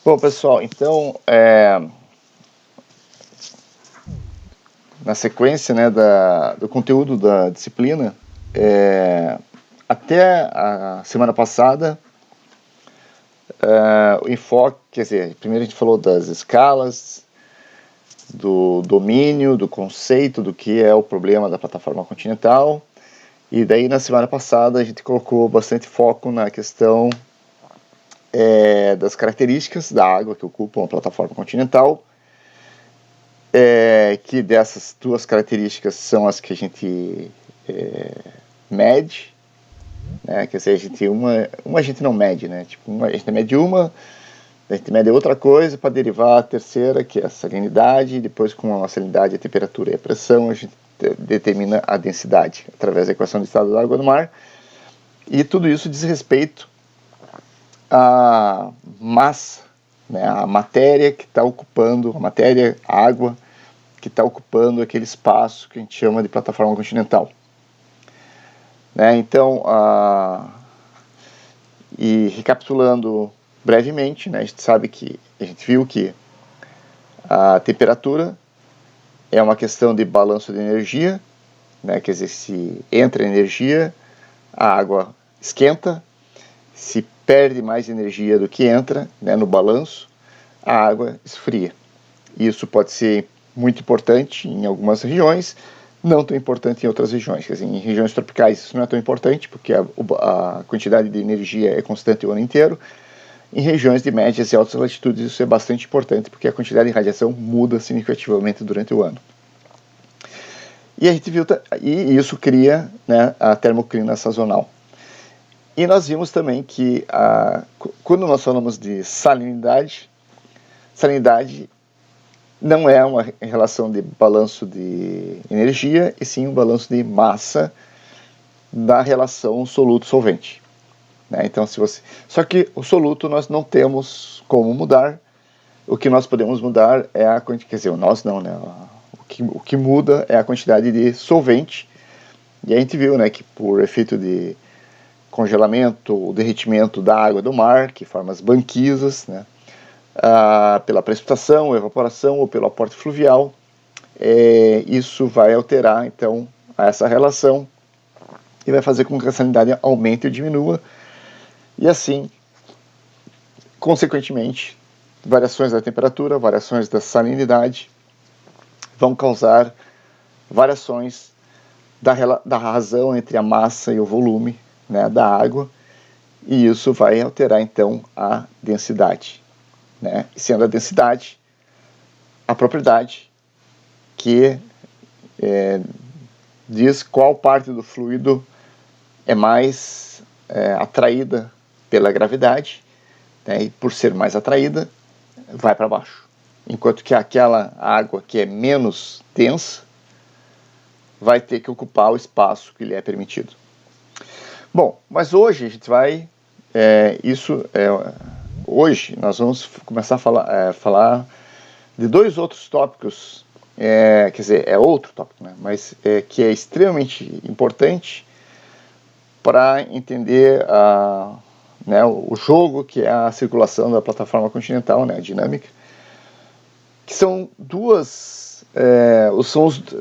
Bom, pessoal, então, na sequência, né, do conteúdo da disciplina, até a semana passada, o enfoque, quer dizer, primeiro a gente falou das escalas, do domínio, do conceito, do que é o problema da plataforma continental, e daí na semana passada a gente colocou bastante foco na questão das características da água que ocupam a plataforma continental, que dessas duas características são as que a gente mede, né? Quer dizer, uma a gente não mede, né? Tipo, a gente mede a gente mede outra coisa para derivar a terceira, que é a salinidade, e depois com a salinidade, a temperatura e a pressão, a gente determina a densidade, através da equação de estado da água do mar. E tudo isso diz respeito à massa, né? A matéria que está ocupando, a água, que está ocupando aquele espaço que a gente chama de plataforma continental. Né? Então, e recapitulando brevemente, né, a gente viu que a temperatura é uma questão de balanço de energia, né, quer dizer, se entra energia, a água esquenta, se perde mais energia do que entra, né, no balanço, a água esfria. Isso pode ser muito importante em algumas regiões, não tão importante em outras regiões. Quer dizer, em regiões tropicais isso não é tão importante, porque a quantidade de energia é constante o ano inteiro. Em regiões de médias e altas latitudes isso é bastante importante, porque a quantidade de radiação muda significativamente durante o ano. E a gente viu, e isso cria, né, a termoclina sazonal. E nós vimos também que quando nós falamos de salinidade não é uma relação de balanço de energia, e sim um balanço de massa da relação soluto-solvente. Né? Então, só que o soluto nós não temos como mudar. O que nós podemos mudar é a quantidade, quer dizer, nós não, né? O que muda é a quantidade de solvente. E a gente viu, né, que por efeito de congelamento ou derretimento da água do mar, que forma as banquisas, né, pela precipitação, evaporação ou pelo aporte fluvial, isso vai alterar então essa relação e vai fazer com que a salinidade aumente ou diminua, e assim, consequentemente, variações da temperatura, variações da vão causar variações da razão entre a massa e o volume, né, da água, e isso vai alterar então a densidade, né? E sendo a densidade a propriedade que diz qual parte do fluido é mais atraída pela gravidade, né, e por ser mais atraída, vai para baixo. Enquanto que aquela água que é menos densa vai ter que ocupar o espaço que lhe é permitido. Bom, mas hoje a gente vai... hoje nós vamos começar a falar de dois outros tópicos, quer dizer, é outro tópico, né, mas que é extremamente importante para entender né, o jogo que é a circulação da plataforma continental, né, a dinâmica, que são duas,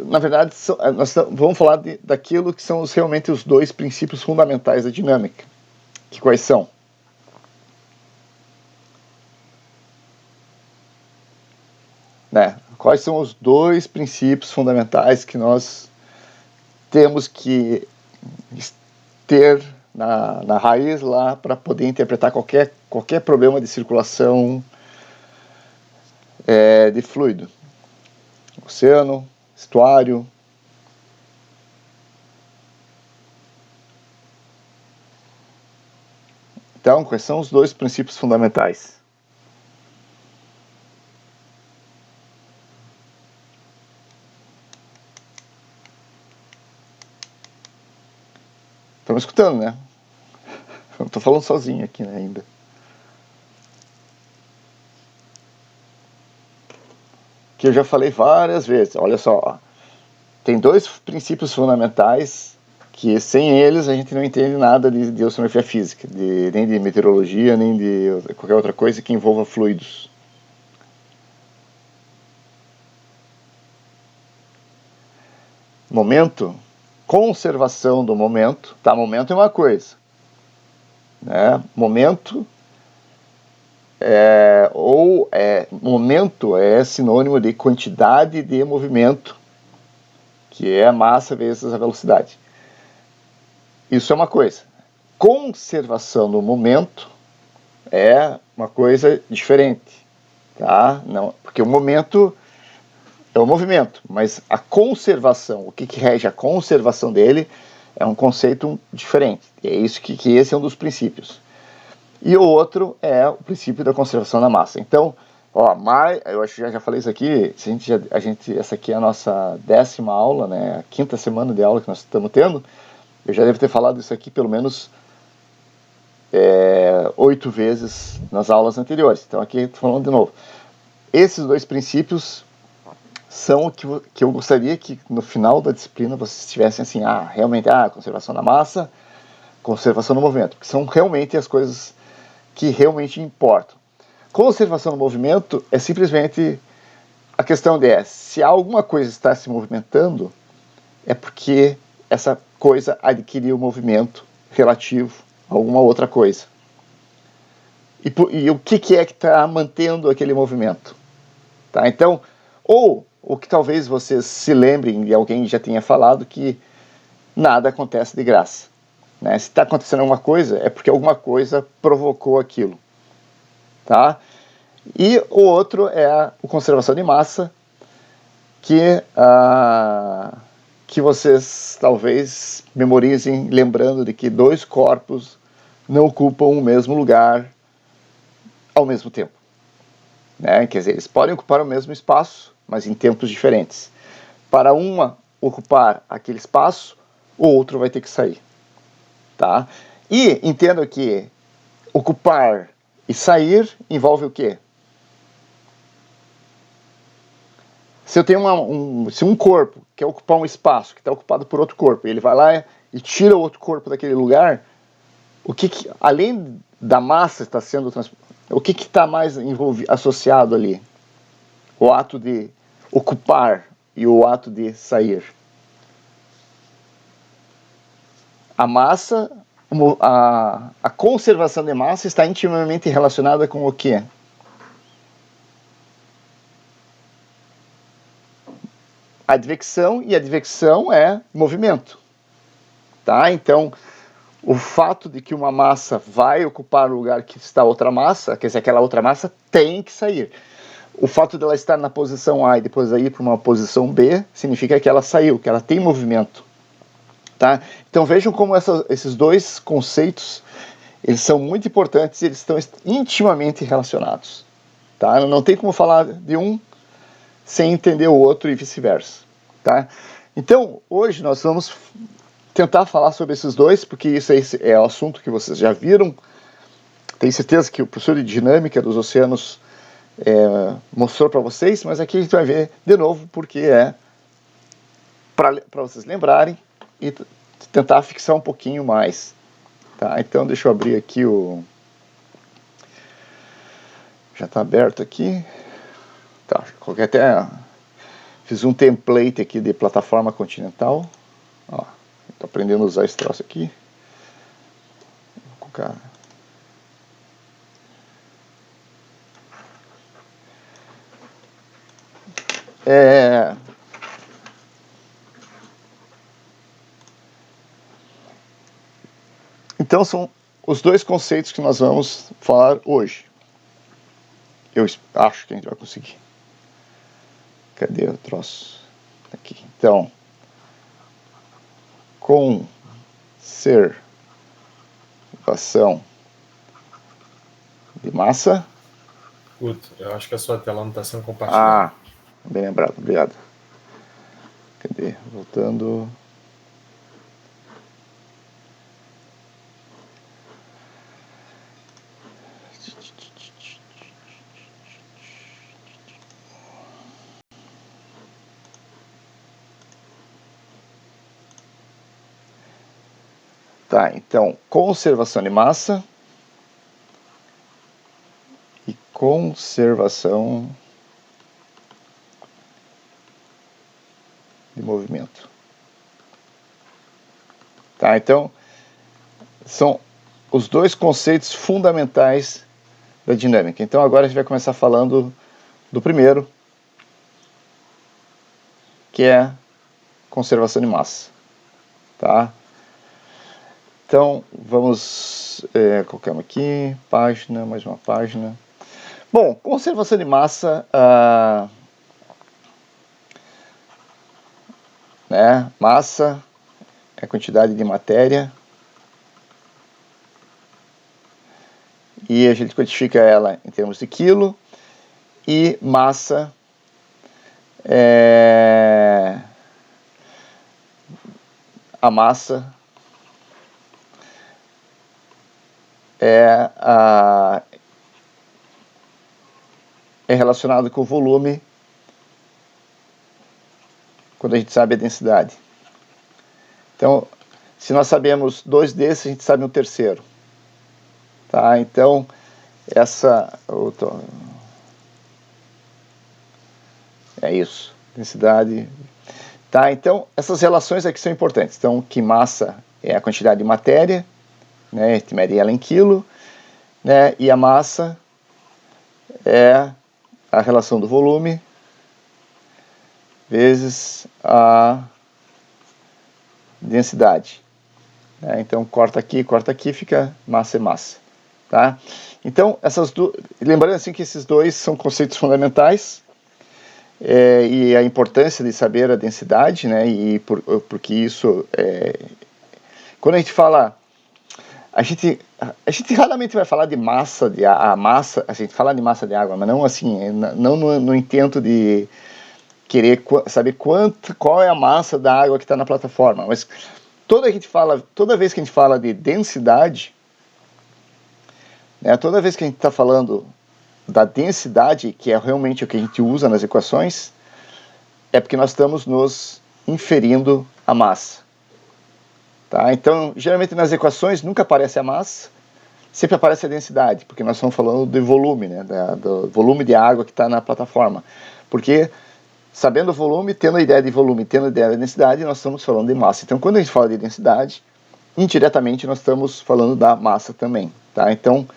na verdade, nós vamos falar daquilo que são realmente os dois princípios fundamentais da dinâmica, que quais são? Né, quais são os dois princípios fundamentais que nós temos que ter na raiz lá para poder interpretar qualquer problema de circulação de fluido? Oceano, estuário. Então, quais são os dois princípios fundamentais? Estão me escutando, né? Eu estou falando sozinho aqui, né, ainda. Que eu já falei várias vezes. Olha só, tem dois princípios fundamentais que sem eles a gente não entende nada de oceanografia física, nem de meteorologia, nem de qualquer outra coisa que envolva fluidos. Momento, conservação do momento. Tá, momento é uma coisa, né? Momento momento é sinônimo de quantidade de movimento, que é a massa vezes a velocidade. Isso é uma coisa. Conservação do momento é uma coisa diferente, tá? Não, porque o momento é o movimento, mas a conservação, o que rege a conservação dele é um conceito diferente. E é isso que esse é um dos princípios. E o outro é o princípio da conservação da massa. Então, eu acho que já falei isso aqui, essa aqui é a nossa 10ª aula, né, a 5ª semana de aula que nós estamos tendo. Eu já devo ter falado isso aqui pelo menos 8 vezes nas aulas anteriores. Então aqui estou falando de novo. Esses dois princípios são o que eu gostaria que no final da disciplina vocês tivessem assim, realmente, conservação da massa, conservação do movimento, que são realmente as coisas que realmente importam. Conservação do movimento é simplesmente a questão se alguma coisa está se movimentando, é porque essa coisa adquiriu movimento relativo a alguma outra coisa. E o que é que está mantendo aquele movimento? Tá? Então, ou o que talvez vocês se lembrem de alguém já tenha falado, que nada acontece de graça. Né? Se está acontecendo alguma coisa, é porque alguma coisa provocou aquilo. Tá? E o outro é a conservação de massa, que vocês talvez memorizem lembrando de que dois corpos não ocupam o mesmo lugar ao mesmo tempo. Né? Quer dizer, eles podem ocupar o mesmo espaço, mas em tempos diferentes. Para uma ocupar aquele espaço, o outro vai ter que sair. Tá? E entendo que ocupar e sair envolve o quê? Se eu tenho se um corpo quer ocupar um espaço que está ocupado por outro corpo, e ele vai lá e tira o outro corpo daquele lugar, além da massa estar sendo transportada, o que está mais associado ali? O ato de ocupar e o ato de sair. A massa, a conservação de massa está intimamente relacionada com o quê? Advecção, e advecção é movimento. Tá? Então, o fato de que uma massa vai ocupar o lugar que está outra massa, quer dizer, aquela outra massa tem que sair. O fato dela estar na posição A e depois ir para uma posição B, significa que ela saiu, que ela tem movimento. Tá? Então vejam como esses dois conceitos, eles são muito importantes e eles estão intimamente relacionados. Tá? Não tem como falar de um sem entender o outro e vice-versa. Tá? Então, hoje nós vamos tentar falar sobre esses dois, porque isso é o assunto que vocês já viram. Tenho certeza que o professor de dinâmica dos oceanos mostrou para vocês, mas aqui a gente vai ver de novo, porque é para vocês lembrarem e tentar fixar um pouquinho mais. Tá? Então deixa eu abrir aqui já está aberto aqui. Tá, coloquei até... Fiz um template aqui de plataforma continental. Estou aprendendo a usar esse troço aqui. Vou colocar... Então são os dois conceitos que nós vamos falar hoje. Eu acho que a gente vai conseguir. Cadê o troço? Aqui. Então, conservação de massa. Eu acho que a sua tela não está sendo compartilhada. Bem lembrado, obrigado. Cadê? Voltando. Tá, então, conservação de massa e conservação de movimento. Tá, então, são os dois conceitos fundamentais da dinâmica. Então agora a gente vai começar falando do primeiro, que é conservação de massa. Tá? Então vamos, colocamos aqui, página, mais uma página. Bom, conservação de massa, né? Massa é a quantidade de matéria e a gente quantifica ela em termos de quilo, e massa a massa é relacionado com o volume quando a gente sabe a densidade. Então, se nós sabemos dois desses, a gente sabe um terceiro. Tá? Então, é isso, densidade. Tá? Então, essas relações aqui são importantes. Então, que massa é a quantidade de matéria, né? A gente mede ela em quilo, né? E a massa é a relação do volume vezes a densidade. Então, corta aqui, fica massa e massa. Tá? Então, lembrando assim que esses dois são conceitos fundamentais, e a importância de saber a densidade, né? Porque isso, quando a gente fala, a gente raramente vai falar de massa, a gente fala de massa de água, mas não assim, não no intento de querer saber qual é a massa da água que está na plataforma, mas toda vez que a gente fala de densidade, né, toda vez que a gente está falando da densidade, que é realmente o que a gente usa nas equações, é porque nós estamos nos inferindo a massa. Tá? Então, geralmente nas equações nunca aparece a massa, sempre aparece a densidade, porque nós estamos falando de volume, né, do volume de água que está na plataforma. Porque, sabendo o volume, tendo a ideia de volume, tendo a ideia da densidade, nós estamos falando de massa. Então, quando a gente fala de densidade, indiretamente nós estamos falando da massa também. Tá? Então,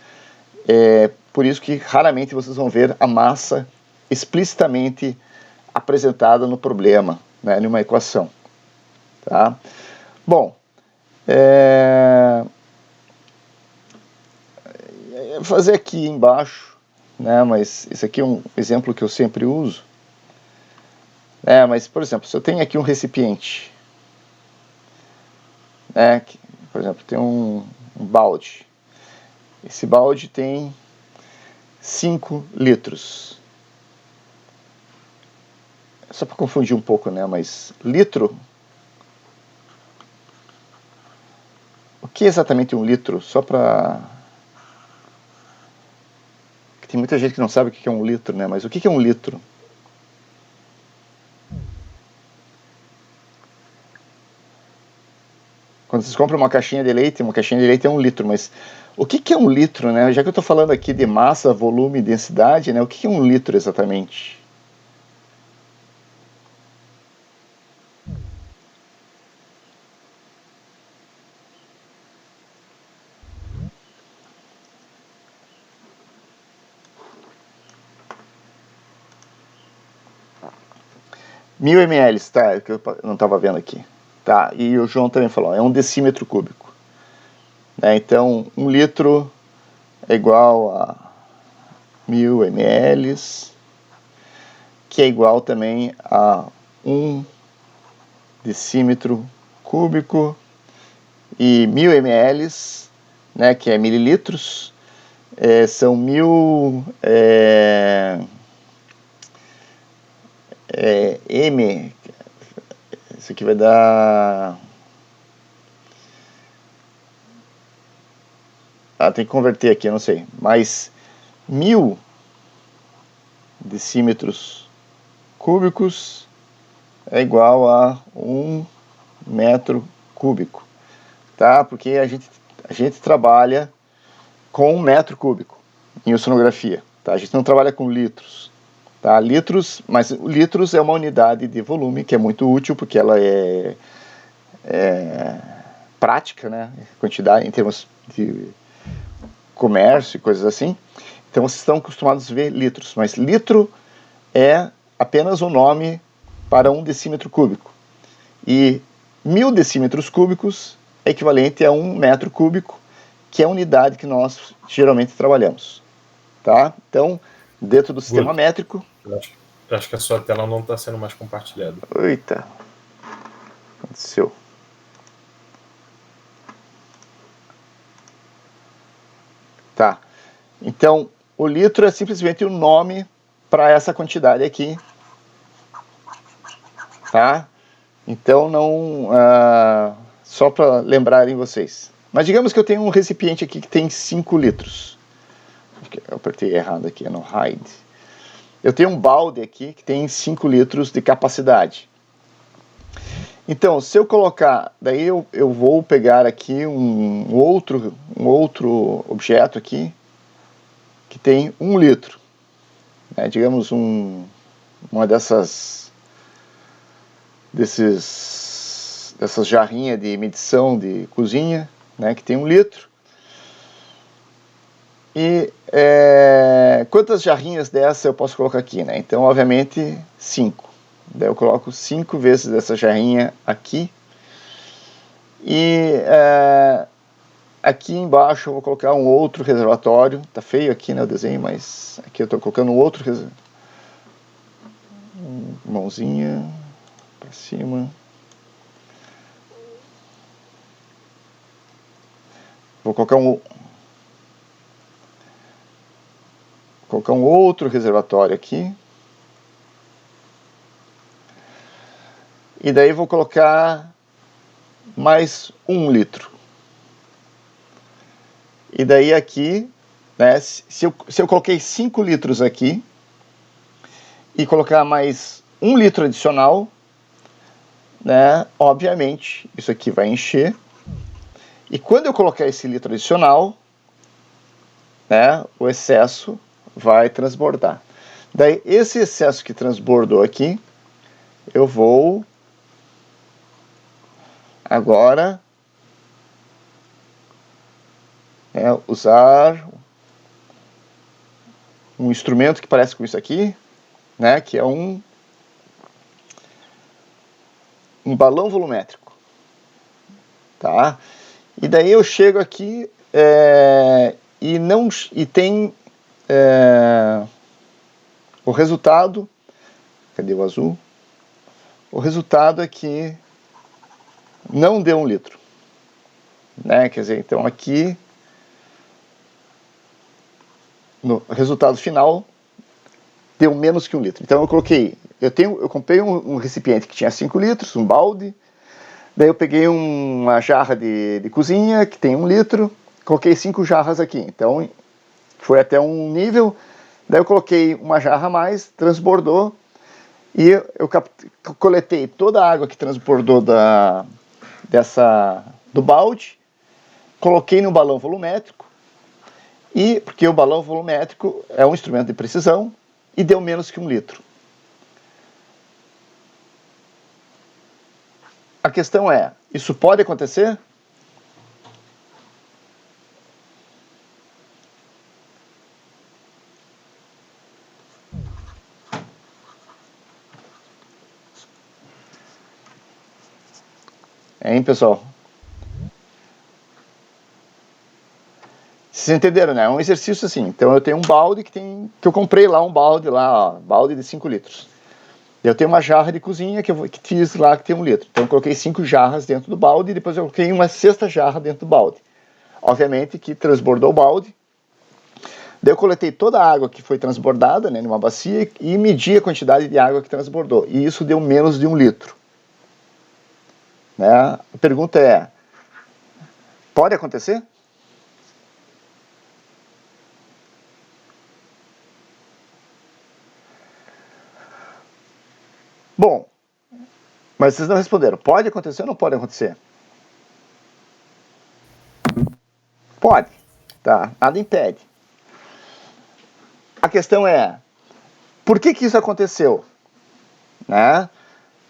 por isso que raramente vocês vão ver a massa explicitamente apresentada no problema, né, numa equação. Tá? Bom, vou fazer aqui embaixo, né, mas isso aqui é um exemplo que eu sempre uso. Mas, por exemplo, se eu tenho aqui um recipiente, né, por exemplo, tem um balde. Esse balde tem 5 litros. Só para confundir um pouco, né? Mas litro. O que é exatamente um litro? Só para. Tem muita gente que não sabe o que é um litro, né? Mas o que é um litro? Quando vocês compram uma caixinha de leite é 1 litro, mas o que é um litro, né? Já que eu estou falando aqui de massa, volume e densidade, né? O que é um litro exatamente? Mil ml, tá? Que eu não estava vendo aqui. Tá, e o João também falou, é 1 decímetro cúbico. Então, 1 litro é igual a 1000 ml, que é igual também a 1 decímetro cúbico, e 1000 ml, né, que é mililitros, são 1000 m. Isso aqui vai dar... tem que converter aqui, eu não sei. Mas 1000 decímetros cúbicos é igual a 1 metro cúbico. tá? Porque a gente trabalha com metro cúbico em oceanografia, tá? A gente não trabalha com litros, tá? Litros, mas litros é uma unidade de volume que é muito útil porque ela é prática, né? Quantidade em termos de comércio e coisas assim. Então vocês estão acostumados a ver litros, mas litro é apenas um nome para 1 decímetro cúbico. E 1000 decímetros cúbicos é equivalente a 1 metro cúbico, que é a unidade que nós geralmente trabalhamos. Tá? Então, dentro do sistema métrico... Eu acho que a sua tela não está sendo mais compartilhada. Eita, aconteceu. Tá. Então, o litro é simplesmente o nome para essa quantidade aqui. Tá? Então, não... só para lembrarem vocês. Mas digamos que eu tenho um recipiente aqui que tem 5 litros. Eu apertei errado aqui, no hide. Eu tenho um balde aqui que tem 5 litros de capacidade. Então, se eu colocar, daí eu vou pegar aqui um outro objeto aqui que tem 1 litro. Né, digamos uma dessas jarrinhas de medição de cozinha, né, que tem 1 litro. E quantas jarrinhas dessa eu posso colocar aqui, né? Então, obviamente, 5. Daí eu coloco 5 vezes dessa jarrinha aqui. E aqui embaixo eu vou colocar um outro reservatório. Tá feio aqui, né, o desenho, mas aqui eu estou colocando um outro reservatório. Mãozinha para cima. Vou colocar um outro reservatório aqui. E daí vou colocar mais 1 litro. E daí aqui, né, se eu coloquei 5 litros aqui e colocar mais 1 litro adicional, né, obviamente isso aqui vai encher. E quando eu colocar esse litro adicional, né, o excesso vai transbordar. Daí esse excesso que transbordou aqui, eu vou agora usar um instrumento que parece com isso aqui, né, que é um balão volumétrico, tá? E daí eu chego aqui e tem o resultado. Cadê o azul? O resultado é que não deu 1 litro, né? Quer dizer, então aqui no resultado final deu menos que 1 litro. Então eu comprei um recipiente que tinha 5 litros, um balde. Daí eu peguei uma jarra de cozinha que tem 1 litro, coloquei 5 jarras aqui. Então foi até um nível. Daí eu coloquei uma jarra a mais, transbordou, e eu coletei toda a água que transbordou do balde, coloquei no balão volumétrico, porque o balão volumétrico é um instrumento de precisão, e deu menos que 1 litro. A questão é, isso pode acontecer? Hein, pessoal? Vocês entenderam, né? É um exercício assim. Então eu tenho um balde que eu comprei lá, um balde lá, ó, balde de 5 litros. Eu tenho uma jarra de cozinha que fiz lá que tem 1 litro. Então eu coloquei 5 jarras dentro do balde e depois eu coloquei uma sexta jarra dentro do balde. Obviamente que transbordou o balde. Daí eu coletei toda a água que foi transbordada, né, numa bacia, e medi a quantidade de água que transbordou. E isso deu menos de 1 litro. Né? A pergunta é, pode acontecer? Bom, mas vocês não responderam. Pode acontecer ou não pode acontecer? Pode, tá? Nada impede. A questão é, por que isso aconteceu? Né?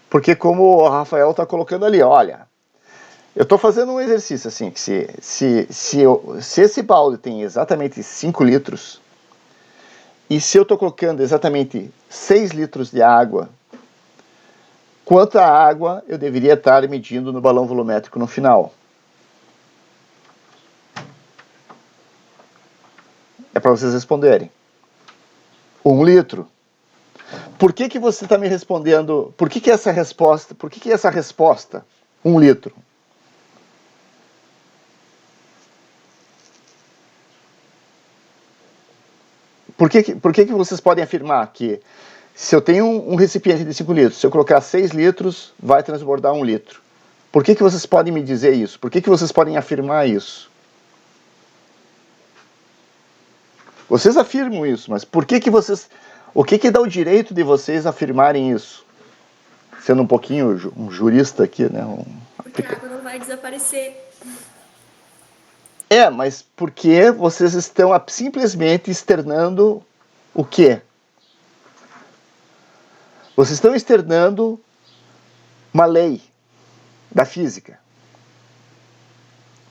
Porque como o Rafael está colocando ali, olha, eu estou fazendo um exercício assim, que se esse balde tem exatamente 5 litros, e se eu estou colocando exatamente 6 litros de água, quanta água eu deveria estar medindo no balão volumétrico no final? É para vocês responderem. 1 litro. Por que você está me respondendo? Por que essa resposta? Por que essa resposta? 1 litro. Por que vocês podem afirmar que se eu tenho um recipiente de 5 litros, se eu colocar 6 litros, vai transbordar 1 litro? Por que vocês podem me dizer isso? Por que vocês podem afirmar isso? Vocês afirmam isso, mas por que vocês... O que dá o direito de vocês afirmarem isso? Sendo um pouquinho um jurista aqui, né? Porque a água não vai desaparecer. Mas por que vocês estão simplesmente externando o quê? Vocês estão externando uma lei da física.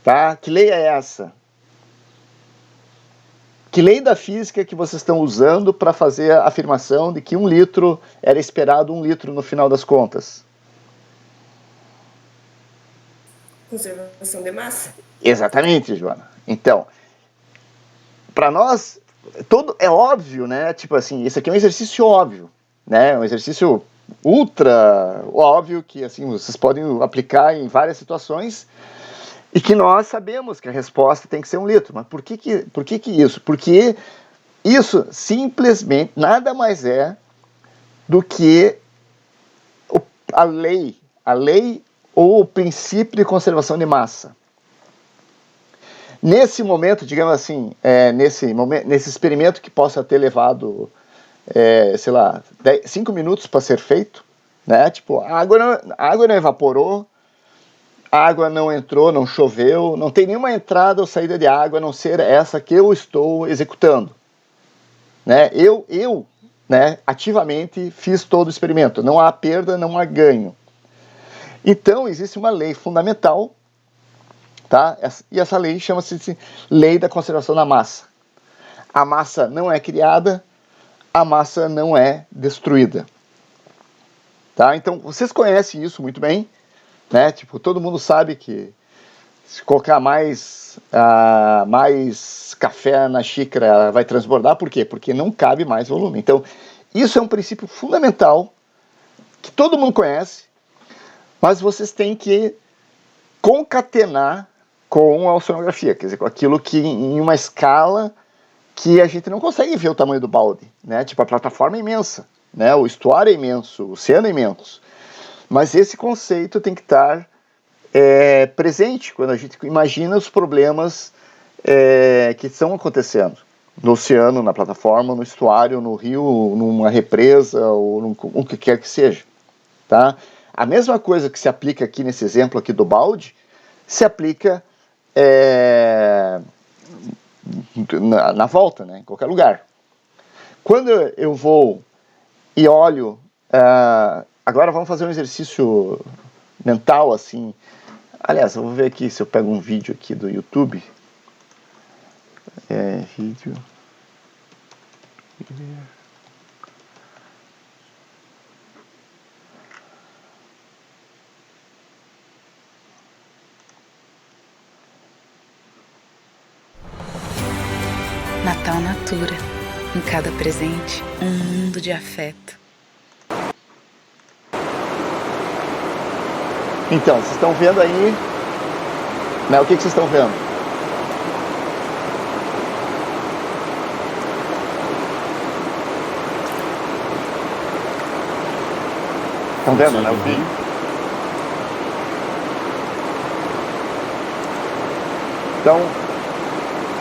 Tá? Que lei é essa? Que lei da física que vocês estão usando para fazer a afirmação de que 1 litro era esperado 1 litro no final das contas? Conservação de massa? Exatamente, Joana. Então, para nós, é óbvio, né? Tipo assim, esse aqui é um exercício óbvio, né? Um exercício ultra óbvio que assim vocês podem aplicar em várias situações e que nós sabemos que a resposta tem que ser 1 litro. Mas por que isso? Porque isso simplesmente nada mais é do que a lei ou o princípio de conservação de massa. Nesse momento, digamos assim, nesse experimento que possa ter levado, sei lá, 5 minutos para ser feito, né? Tipo, a água não evaporou, a água não entrou, não choveu, não tem nenhuma entrada ou saída de água a não ser essa que eu estou executando. Né? Eu né, ativamente fiz todo o experimento, não há perda, não há ganho. Então, existe uma lei fundamental, tá? E essa lei chama-se Lei da Conservação da Massa. A massa não é criada, a massa não é destruída. Tá? Então, vocês conhecem isso muito bem, né? Tipo, todo mundo sabe que se colocar mais café na xícara, ela vai transbordar. Por quê? Porque não cabe mais volume. Então, isso é um princípio fundamental que todo mundo conhece, mas vocês têm que concatenar com a oceanografia, quer dizer, com aquilo que em uma escala que a gente não consegue ver o tamanho do balde, né? Tipo, a plataforma é imensa, né? O estuário é imenso, o oceano é imenso. Mas esse conceito tem que estar presente quando a gente imagina os problemas que estão acontecendo no oceano, na plataforma, no estuário, no rio, numa represa ou o que quer que seja, tá? A mesma coisa que se aplica aqui nesse exemplo aqui do balde se aplica na volta, né, em qualquer lugar. Quando eu vou e olho, agora vamos fazer um exercício mental assim. Aliás, eu vou ver aqui se eu pego um vídeo aqui do YouTube. Vídeo. Natal Natura. Em cada presente, um mundo de afeto. Então, vocês estão vendo aí, né? O que vocês estão vendo? Estão vendo, né? O vídeo. Então,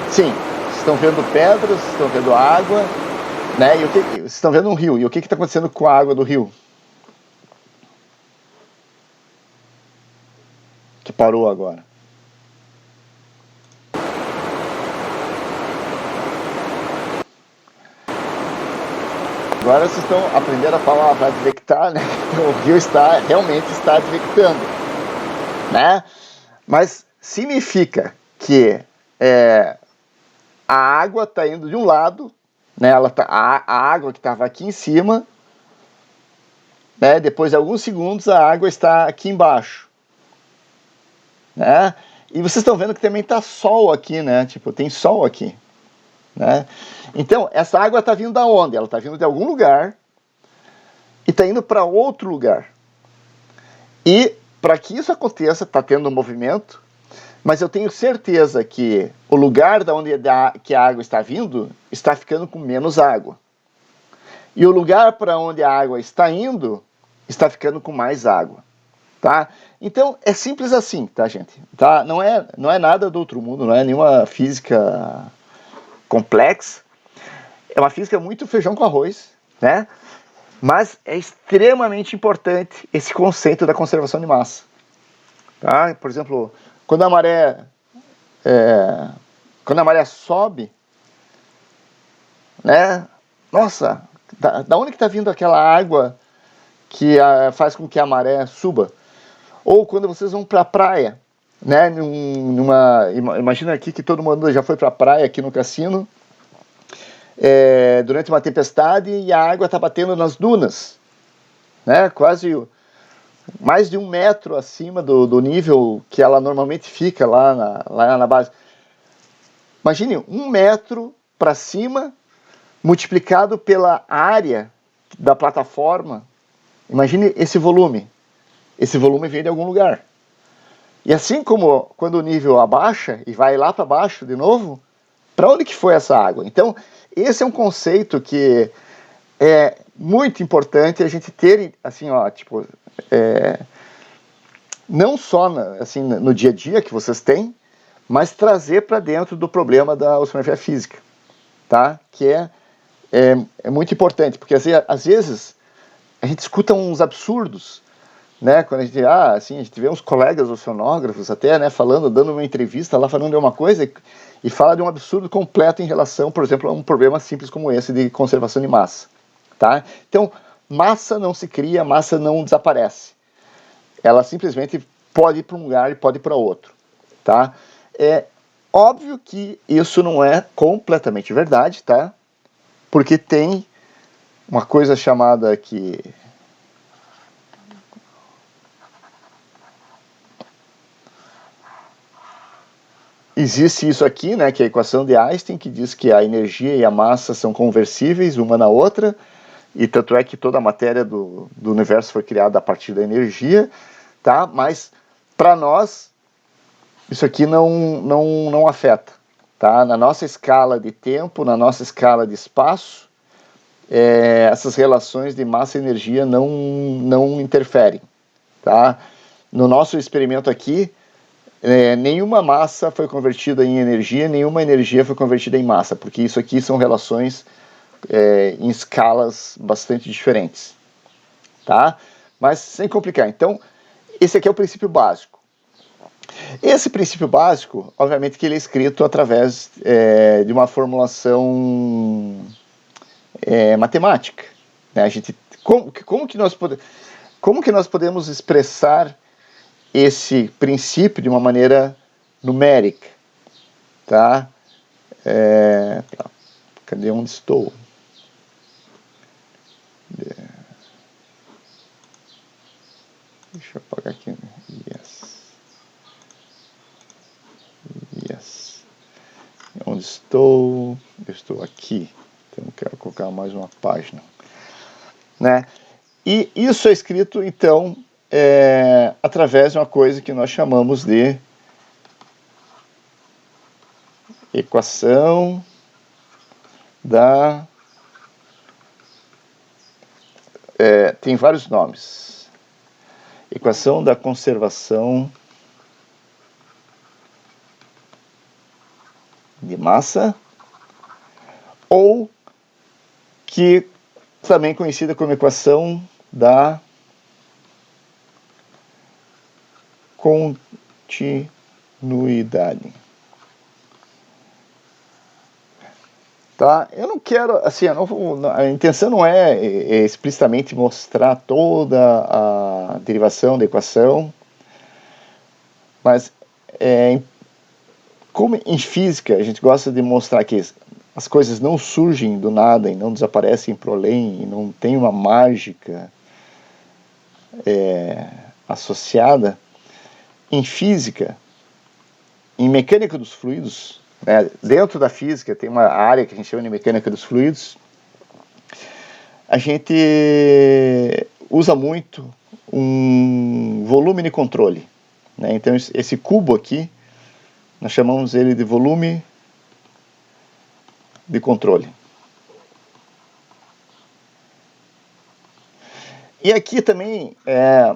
sim, vocês estão vendo pedras, vocês estão vendo água, né? E vocês estão vendo um rio. E o que está acontecendo com a água do rio? Que parou agora. Agora vocês estão aprendendo a palavra advectar, né? Então, o rio realmente está advectando, né? Mas significa que a água está indo de um lado, né? A água que estava aqui em cima, né? Depois de alguns segundos a água está aqui embaixo, né? E vocês estão vendo que também está sol aqui, né? Tipo, tem sol aqui, né? Então, essa água está vindo da onde? Ela está vindo de algum lugar e está indo para outro lugar. E para que isso aconteça, está tendo um movimento, mas eu tenho certeza que o lugar da onde que a água está vindo está ficando com menos água. E o lugar para onde a água está indo está ficando com mais água. Tá? Então é simples assim, tá, gente? Tá? Não é nada do outro mundo, não é nenhuma física complexa. É uma física muito feijão com arroz, né? Mas é extremamente importante esse conceito da conservação de massa. Tá? Por exemplo, quando a maré sobe, né? Nossa, da onde que está vindo aquela água que faz com que a maré suba? Ou quando vocês vão para a praia, né? Imagina aqui que todo mundo já foi para a praia aqui no cassino, durante uma tempestade e a água está batendo nas dunas, né? Quase mais de 1 metro acima do nível que ela normalmente fica lá na base. Imagine 1 metro para cima, multiplicado pela área da plataforma. Imagine esse volume. Esse volume vem de algum lugar. E assim como quando o nível abaixa e vai lá para baixo de novo, para onde que foi essa água? Então, esse é um conceito que é muito importante a gente ter, assim, ó, tipo, não só assim, no dia a dia que vocês têm, mas trazer para dentro do problema da oceanografia física, tá? Que é muito importante, porque às vezes a gente escuta uns absurdos, né? Quando a gente, assim, a gente vê uns colegas oceanógrafos até, né, dando uma entrevista lá, falando de uma coisa e fala de um absurdo completo em relação, por exemplo, a um problema simples como esse de conservação de massa, tá? Então, massa não se cria, massa não desaparece. Ela simplesmente pode ir para um lugar e pode ir para outro, tá? É óbvio que isso não é completamente verdade, tá? Porque tem uma coisa chamada que existe isso aqui, né, que é a equação de Einstein, que diz que a energia e a massa são conversíveis uma na outra, e tanto é que toda a matéria do universo foi criada a partir da energia, tá? Mas para nós isso aqui não afeta, tá? Na nossa escala de tempo, na nossa escala de espaço, essas relações de massa e energia não interferem, tá? No nosso experimento aqui, nenhuma massa foi convertida em energia, nenhuma energia foi convertida em massa, porque isso aqui são relações em escalas bastante diferentes, tá? Mas sem complicar. Então, esse aqui é o princípio básico. Esse princípio básico, obviamente que ele é escrito através de uma formulação matemática, né? Como que nós podemos expressar esse princípio de uma maneira numérica, tá? Cadê onde estou? Deixa eu apagar aqui. Yes. Onde estou? Eu estou aqui. Então eu quero colocar mais uma página, né? E isso é escrito, então, através de uma coisa que nós chamamos de equação da... tem vários nomes. Equação da conservação de massa, ou que também conhecida como equação da continuidade. Tá? Eu não quero, assim, a intenção não é explicitamente mostrar toda a derivação da equação, mas como em física a gente gosta de mostrar que as coisas não surgem do nada e não desaparecem pro além e não tem uma mágica associada, em física, em mecânica dos fluidos, né, dentro da física tem uma área que a gente chama de mecânica dos fluidos, a gente usa muito um volume de controle, né? Então esse cubo aqui, nós chamamos ele de volume de controle. E aqui também é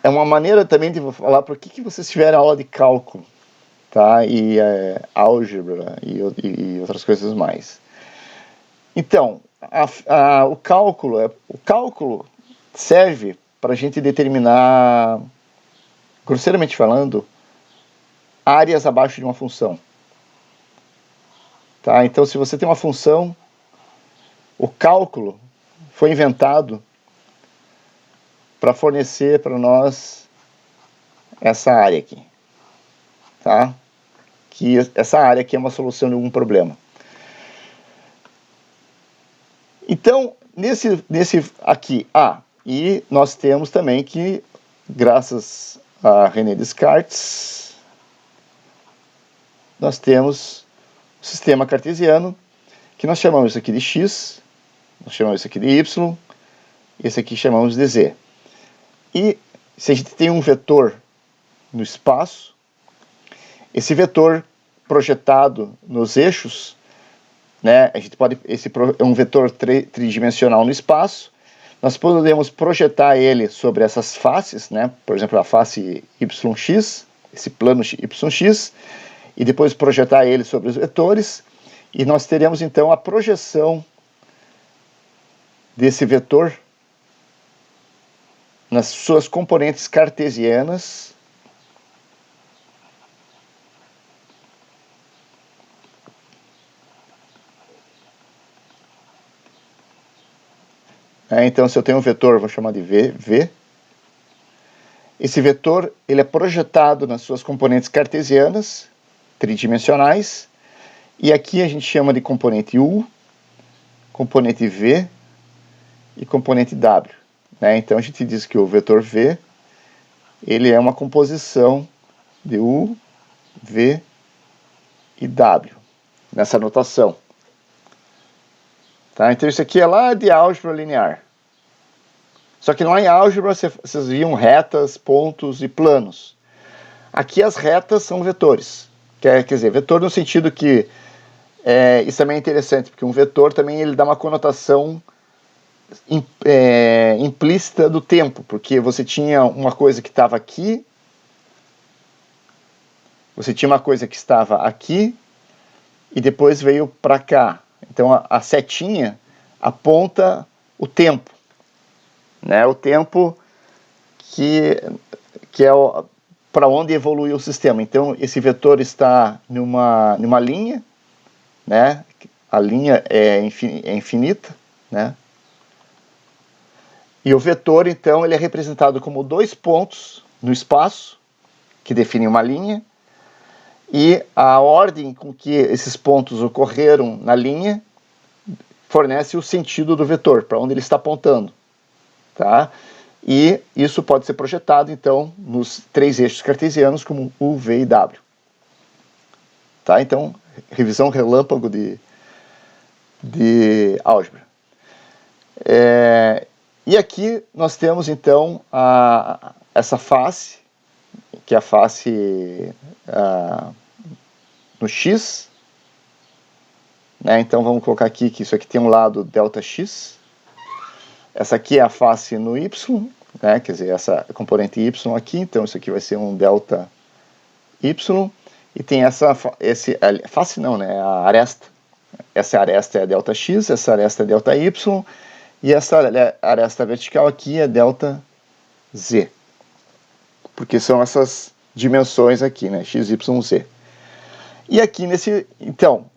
uma maneira também de falar por que vocês tiveram aula de cálculo, tá? E álgebra e outras coisas mais. Então, o cálculo serve para a gente determinar, grosseiramente falando, áreas abaixo de uma função. Tá? Então, se você tem uma função, o cálculo foi inventado para fornecer para nós essa área aqui. Tá? Que essa área aqui é uma solução de algum problema. Então, nesse aqui, e nós temos também que, graças a René Descartes, nós temos o sistema cartesiano, que nós chamamos isso aqui de x, nós chamamos isso aqui de y, esse aqui chamamos de z. E se a gente tem um vetor no espaço, esse vetor projetado nos eixos, né, a gente pode, é um vetor tridimensional no espaço, nós podemos projetar ele sobre essas faces, né, por exemplo, a face yx, esse plano yx, e depois projetar ele sobre os vetores, e nós teremos então a projeção desse vetor nas suas componentes cartesianas, então, se eu tenho um vetor, vou chamar de V. Esse vetor ele é projetado nas suas componentes cartesianas, tridimensionais, e aqui a gente chama de componente U, componente V e componente W. Né? Então, a gente diz que o vetor V ele é uma composição de U, V e W, nessa notação. Tá? Então isso aqui é lá de álgebra linear. Só que lá em álgebra vocês viam retas, pontos e planos. Aqui as retas são vetores. Quer dizer, vetor no sentido que isso também é interessante, porque um vetor também ele dá uma conotação implícita do tempo, porque você tinha uma coisa que estava aqui, você tinha uma coisa que estava aqui e depois veio para cá. Então a setinha aponta o tempo, né? O tempo que é para onde evoluiu o sistema. Então esse vetor está numa linha, né? A linha é infinita, né? E o vetor então ele é representado como 2 pontos no espaço que definem uma linha. E a ordem com que esses pontos ocorreram na linha fornece o sentido do vetor, para onde ele está apontando. Tá? E isso pode ser projetado, então, nos 3 eixos cartesianos como U, V e W. Tá? Então, revisão relâmpago de álgebra. E aqui nós temos, então, essa face, que é a face no x, né? Então vamos colocar aqui que isso aqui tem um lado ΔX, essa aqui é a face no y, né? Quer dizer, essa componente y aqui, então isso aqui vai ser um ΔY, e tem face não, né? A aresta, essa aresta é ΔX, essa aresta é ΔY, e essa aresta vertical aqui é ΔZ, porque são essas dimensões aqui, né? X, Y, Z. E aqui então,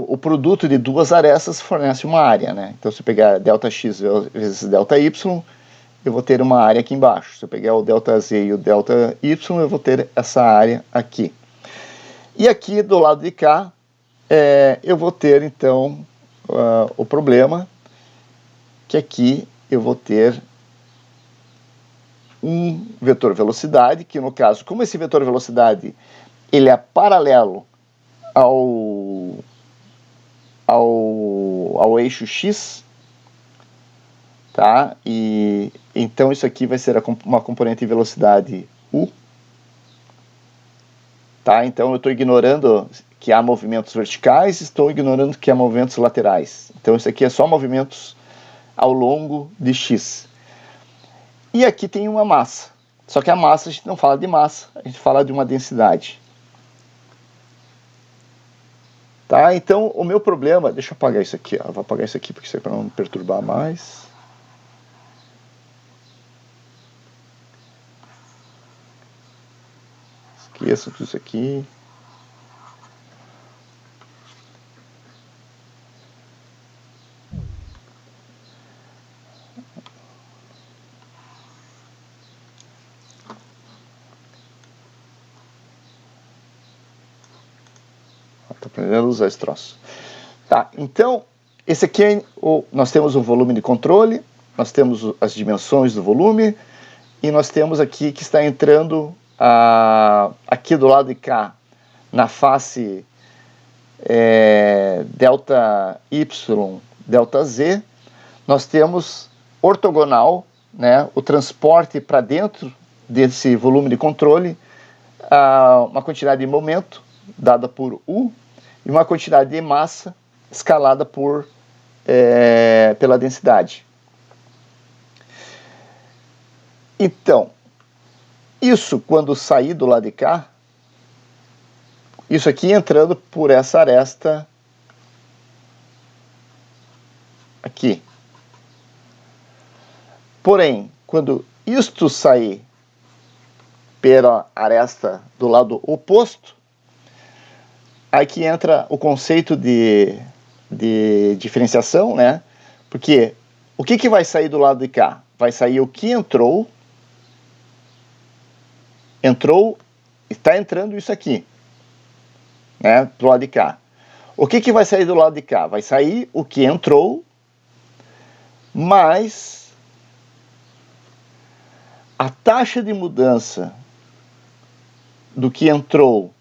o produto de duas arestas fornece uma área, né? Então, se eu pegar ΔX vezes ΔY, eu vou ter uma área aqui embaixo. Se eu pegar o ΔZ e o ΔY, eu vou ter essa área aqui. E aqui do lado de cá, eu vou ter, então, o problema que aqui eu vou ter um vetor velocidade, que no caso, como esse vetor velocidade ele é paralelo ao eixo X, tá? E então isso aqui vai ser uma componente de velocidade U, tá? Então eu estou ignorando que há movimentos verticais, estou ignorando que há movimentos laterais. Então isso aqui é só movimentos ao longo de X. E aqui tem uma massa. Só que a massa a gente não fala de massa, a gente fala de uma densidade. Tá? Então, o meu problema... Deixa eu apagar isso aqui. Ó. Vou apagar isso aqui porque isso é para não me perturbar mais. Esqueça tudo isso aqui. Estou aprendendo a usar esse troço. Tá, então, esse aqui nós temos o volume de controle, nós temos as dimensões do volume, e nós temos aqui que está entrando aqui do lado de cá, na face ΔY, ΔZ, nós temos ortogonal, né, o transporte para dentro desse volume de controle, uma quantidade de momento dada por U, e uma quantidade de massa escalada pela densidade. Então, isso quando sair do lado de cá, isso aqui entrando por essa aresta aqui. Porém, quando isto sair pela aresta do lado oposto, aí que entra o conceito de diferenciação, né? Porque o que vai sair do lado de cá? Vai sair o que entrou, está entrando isso aqui, né? Do lado de cá. O que vai sair do lado de cá? Vai sair o que entrou, mais a taxa de mudança do que entrou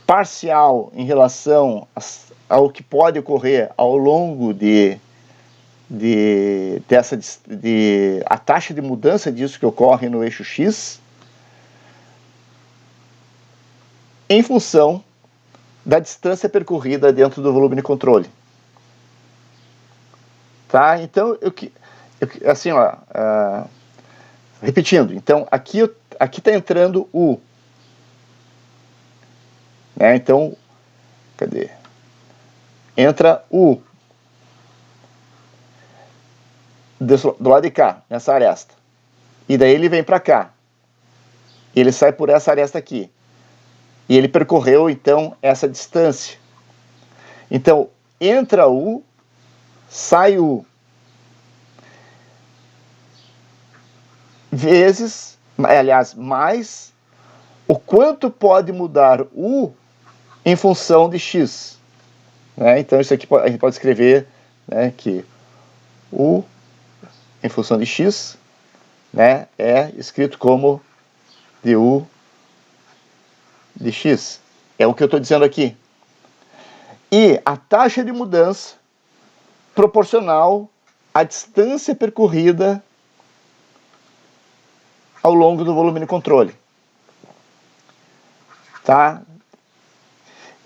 parcial em relação ao que pode ocorrer ao longo a taxa de mudança disso que ocorre no eixo X, em função da distância percorrida dentro do volume de controle. Tá? Então, assim, ó, repetindo, então aqui está entrando U. Né? Então, cadê? Entra U do lado de cá, nessa aresta. E daí ele vem para cá. E ele sai por essa aresta aqui. E ele percorreu, então, essa distância. Então, entra U, sai U. Vezes, aliás, mais o quanto pode mudar U em função de X. Né? Então, isso aqui a gente pode escrever, né, que U em função de X, né, é escrito como du de X. É o que eu estou dizendo aqui. E a taxa de mudança proporcional à distância percorrida ao longo do volume de controle. Tá?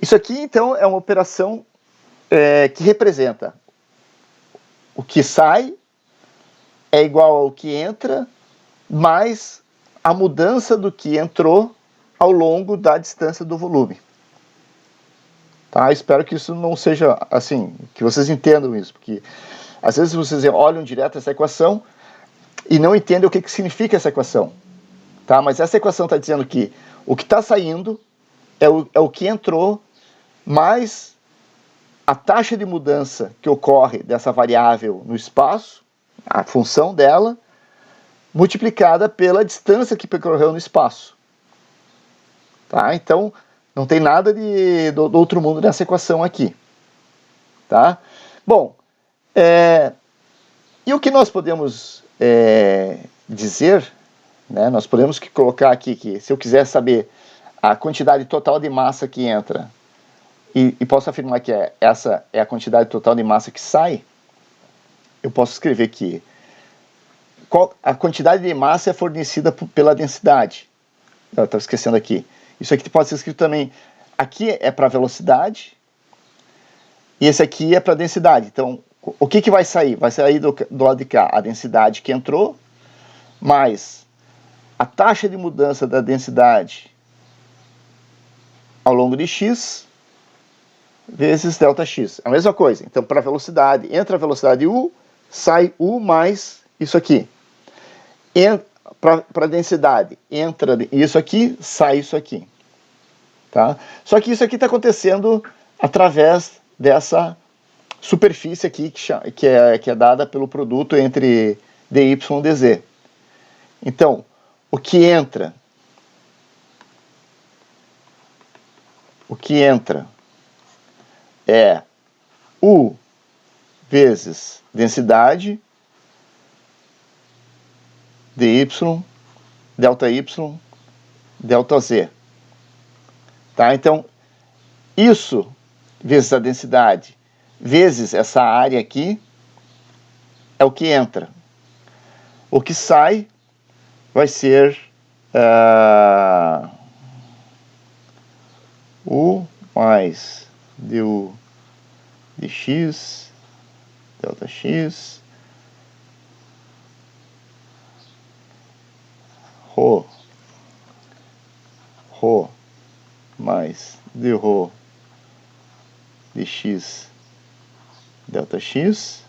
Isso aqui, então, é uma operação que representa o que sai é igual ao que entra, mais a mudança do que entrou ao longo da distância do volume. Tá? Espero que isso não seja assim, que vocês entendam isso, porque às vezes vocês olham direto essa equação e não entendem o que significa essa equação. Tá? Mas essa equação está dizendo que o que está saindo é o que entrou, mais a taxa de mudança que ocorre dessa variável no espaço, a função dela, multiplicada pela distância que percorreu no espaço. Tá? Então, não tem nada do outro mundo nessa equação aqui. Tá? Bom, e o que nós podemos dizer, né, nós podemos colocar aqui que se eu quiser saber a quantidade total de massa que entra e posso afirmar que essa é a quantidade total de massa que sai, eu posso escrever que a quantidade de massa é fornecida pela densidade. Eu estava esquecendo aqui. Isso aqui pode ser escrito também. Aqui é para velocidade e esse aqui é para densidade. Então, o que vai sair? Vai sair do lado de cá a densidade que entrou, mais a taxa de mudança da densidade ao longo de x, vezes ΔX. É a mesma coisa. Então, para a velocidade, entra a velocidade u, sai u mais isso aqui. Para a densidade, entra isso aqui, sai isso aqui. Tá? Só que isso aqui está acontecendo através dessa superfície aqui que é dada pelo produto entre dy e dz. Então, o que entra é U vezes densidade dy, ΔY, ΔZ. Tá? Então, isso vezes a densidade, vezes essa área aqui, é o que entra. O que sai vai ser U mais du dx, ΔX, ρ mais dρ dx, ΔX,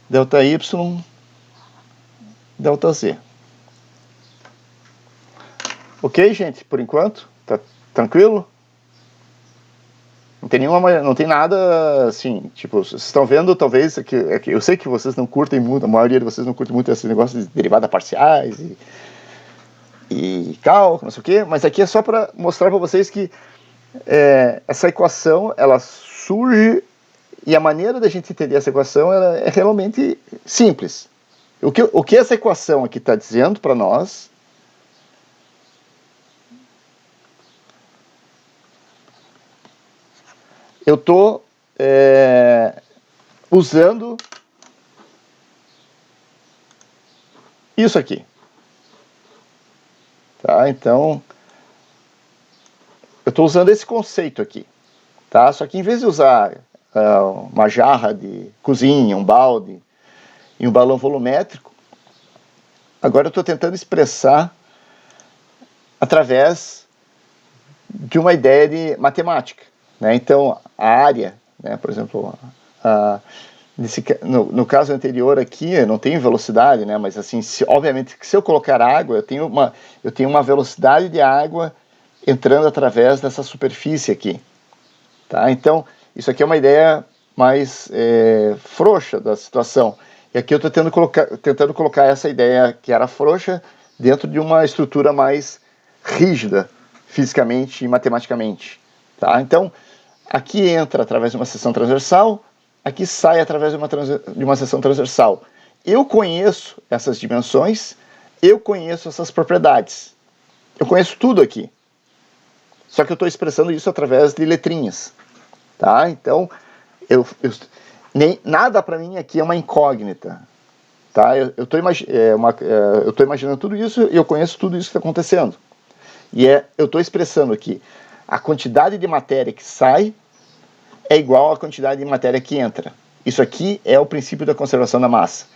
ΔY, ΔZ. Ok, gente? Por enquanto, tá tranquilo? Não tem nada assim, tipo, vocês estão vendo, talvez, eu sei que vocês não curtem muito, a maioria de vocês não curte muito esse negócio de derivadas parciais e cálculo, não sei o quê, mas aqui é só para mostrar para vocês que essa equação, ela surge e a maneira da gente entender essa equação ela é realmente simples. O que essa equação aqui está dizendo para nós eu estou usando isso aqui. Tá? Então, eu estou usando esse conceito aqui. Tá? Só que em vez de usar uma jarra de cozinha, um balde e um balão volumétrico, agora eu estou tentando expressar através de uma ideia de matemática. Né? Então, a área, né, por exemplo, no caso anterior aqui, eu não tenho velocidade, né, mas assim, obviamente, se eu colocar água, eu tenho uma velocidade de água entrando através dessa superfície aqui. Tá? Então, isso aqui é uma ideia mais frouxa da situação. E aqui eu estou tentando colocar essa ideia que era frouxa dentro de uma estrutura mais rígida, fisicamente e matematicamente. Tá? Então, aqui entra através de uma seção transversal, aqui sai através de uma seção transversal. Eu conheço essas dimensões, eu conheço essas propriedades. Eu conheço tudo aqui. Só que eu estou expressando isso através de letrinhas. Tá? Então, nada para mim aqui é uma incógnita. Tá? Eu estou imaginando tudo isso e eu conheço tudo isso que está acontecendo. E eu estou expressando aqui a quantidade de matéria que sai é igual à quantidade de matéria que entra. Isso aqui é o princípio da conservação da massa.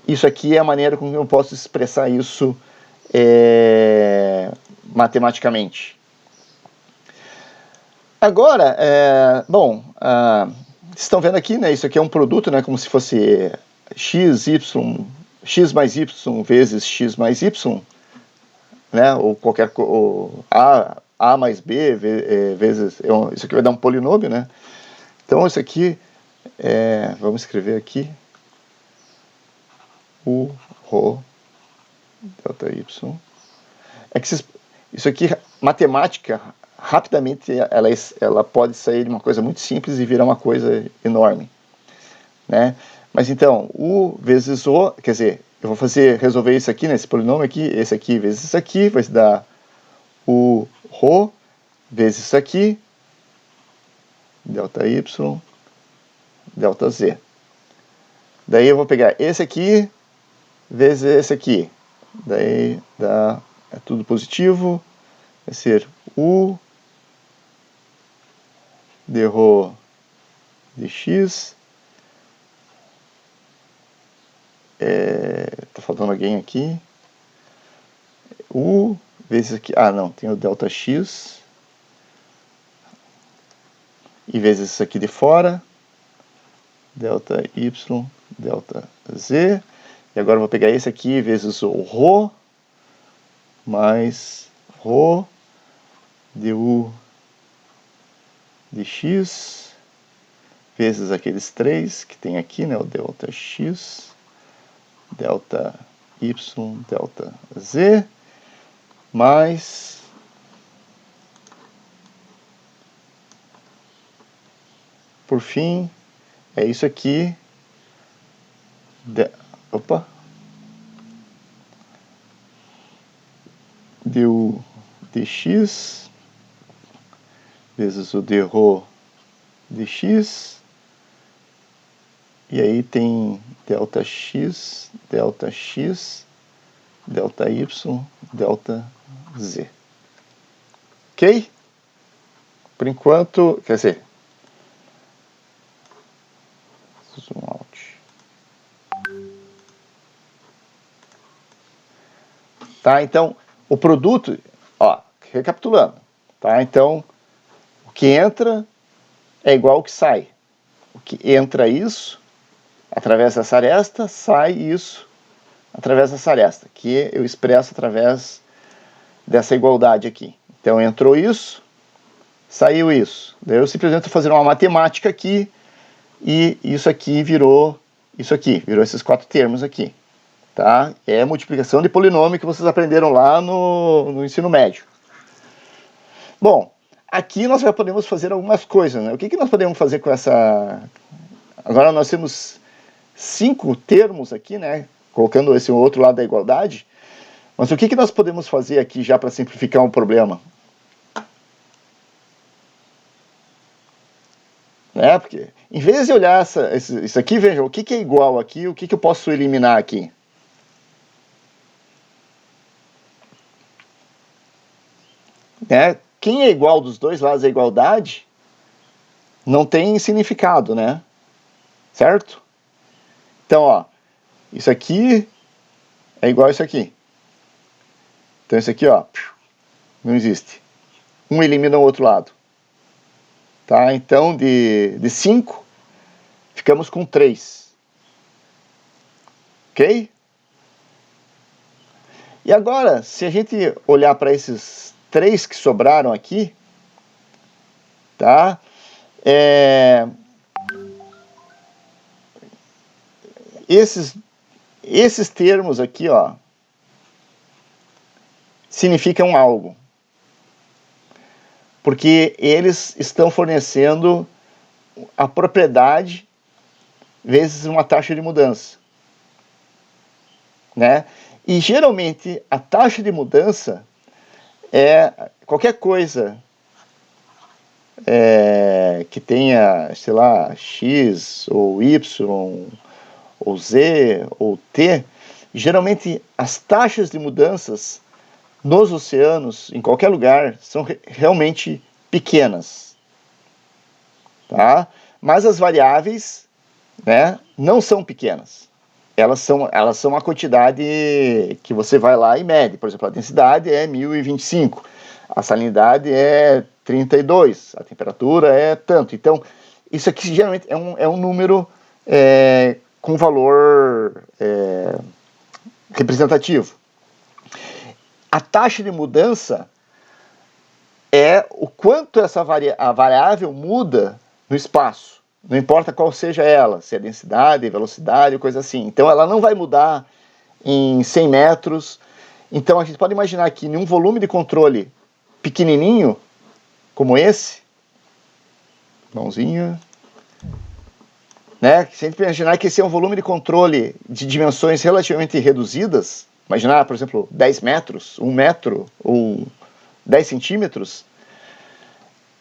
Isso aqui é a maneira como eu posso expressar isso matematicamente. Agora, vocês estão vendo aqui, né? Isso aqui é um produto, né? Como se fosse x mais y vezes x mais y. né? Ou qualquer ou A mais B vezes... isso aqui vai dar um polinômio, né? Então, isso aqui... vamos escrever aqui... U, Rho, delta Y. É que isso aqui, matemática, rapidamente, ela pode sair de uma coisa muito simples e virar uma coisa enorme, né? Mas então, U vezes O, quer dizer, eu vou resolver isso aqui, nesse polinômio aqui, esse aqui vezes isso aqui, vai dar U, Rho, vezes isso aqui, delta Y, delta Z. Daí eu vou pegar esse aqui, vezes esse aqui. Daí é tudo positivo. Vai ser U de Rho de X. Tá faltando alguém aqui. U vezes aqui. Ah, não, tem o delta X. E vezes isso aqui de fora. Delta Y, delta Z. E agora eu vou pegar esse aqui vezes o Rho, mais Rho de U de X, vezes aqueles 3 que tem aqui, né, o delta X, delta Y, delta Z, mais por fim, é isso aqui, du dx vezes o d rho dx, e aí tem delta x, delta x, delta y, delta z. Ok? Por enquanto, quer dizer, zoom out. Tá, então, o produto, ó, recapitulando, tá? Então, o que entra é igual ao que sai. O que entra isso, através dessa aresta, sai isso, através dessa aresta, que eu expresso através dessa igualdade aqui. Então, entrou isso, saiu isso. Daí eu simplesmente estou fazendo uma matemática aqui, e isso aqui virou isso aqui, virou esses 4 termos aqui. Tá? É multiplicação de polinômio que vocês aprenderam lá no ensino médio. Bom, aqui nós já podemos fazer algumas coisas, né? O que nós podemos fazer com essa... Agora nós temos 5 termos aqui, né? Colocando esse outro lado da igualdade. Mas o que nós podemos fazer aqui já para simplificar um problema? Né? Porque, em vez de olhar isso aqui, veja, o que é igual aqui, o que eu posso eliminar aqui? Né? Quem é igual dos dois lados da igualdade não tem significado, né? Certo? Então, ó, isso aqui é igual a isso aqui. Então, isso aqui, ó, não existe. Um elimina o outro lado. Tá? Então, de 5, ficamos com 3. Ok? E agora, se a gente olhar para esses 3 que sobraram aqui, tá? Esses termos aqui, ó, significam algo. Porque eles estão fornecendo a propriedade vezes uma taxa de mudança. Né? E geralmente a taxa de mudança é qualquer coisa que tenha, sei lá, x ou y ou z ou t. Geralmente as taxas de mudanças nos oceanos, em qualquer lugar, são realmente pequenas. Tá? Mas as variáveis, né, não são pequenas. Elas são uma quantidade que você vai lá e mede. Por exemplo, a densidade é 1025, a salinidade é 32, a temperatura é tanto. Então, isso aqui geralmente é um número com valor representativo. A taxa de mudança é o quanto a variável muda no espaço. Não importa qual seja ela, se é densidade, velocidade, coisa assim. Então ela não vai mudar em 100 metros. Então a gente pode imaginar que em um volume de controle pequenininho, como esse, mãozinha, né? Se a gente imaginar que esse é um volume de controle de dimensões relativamente reduzidas, imaginar, por exemplo, 10 metros, 1 metro ou 10 centímetros,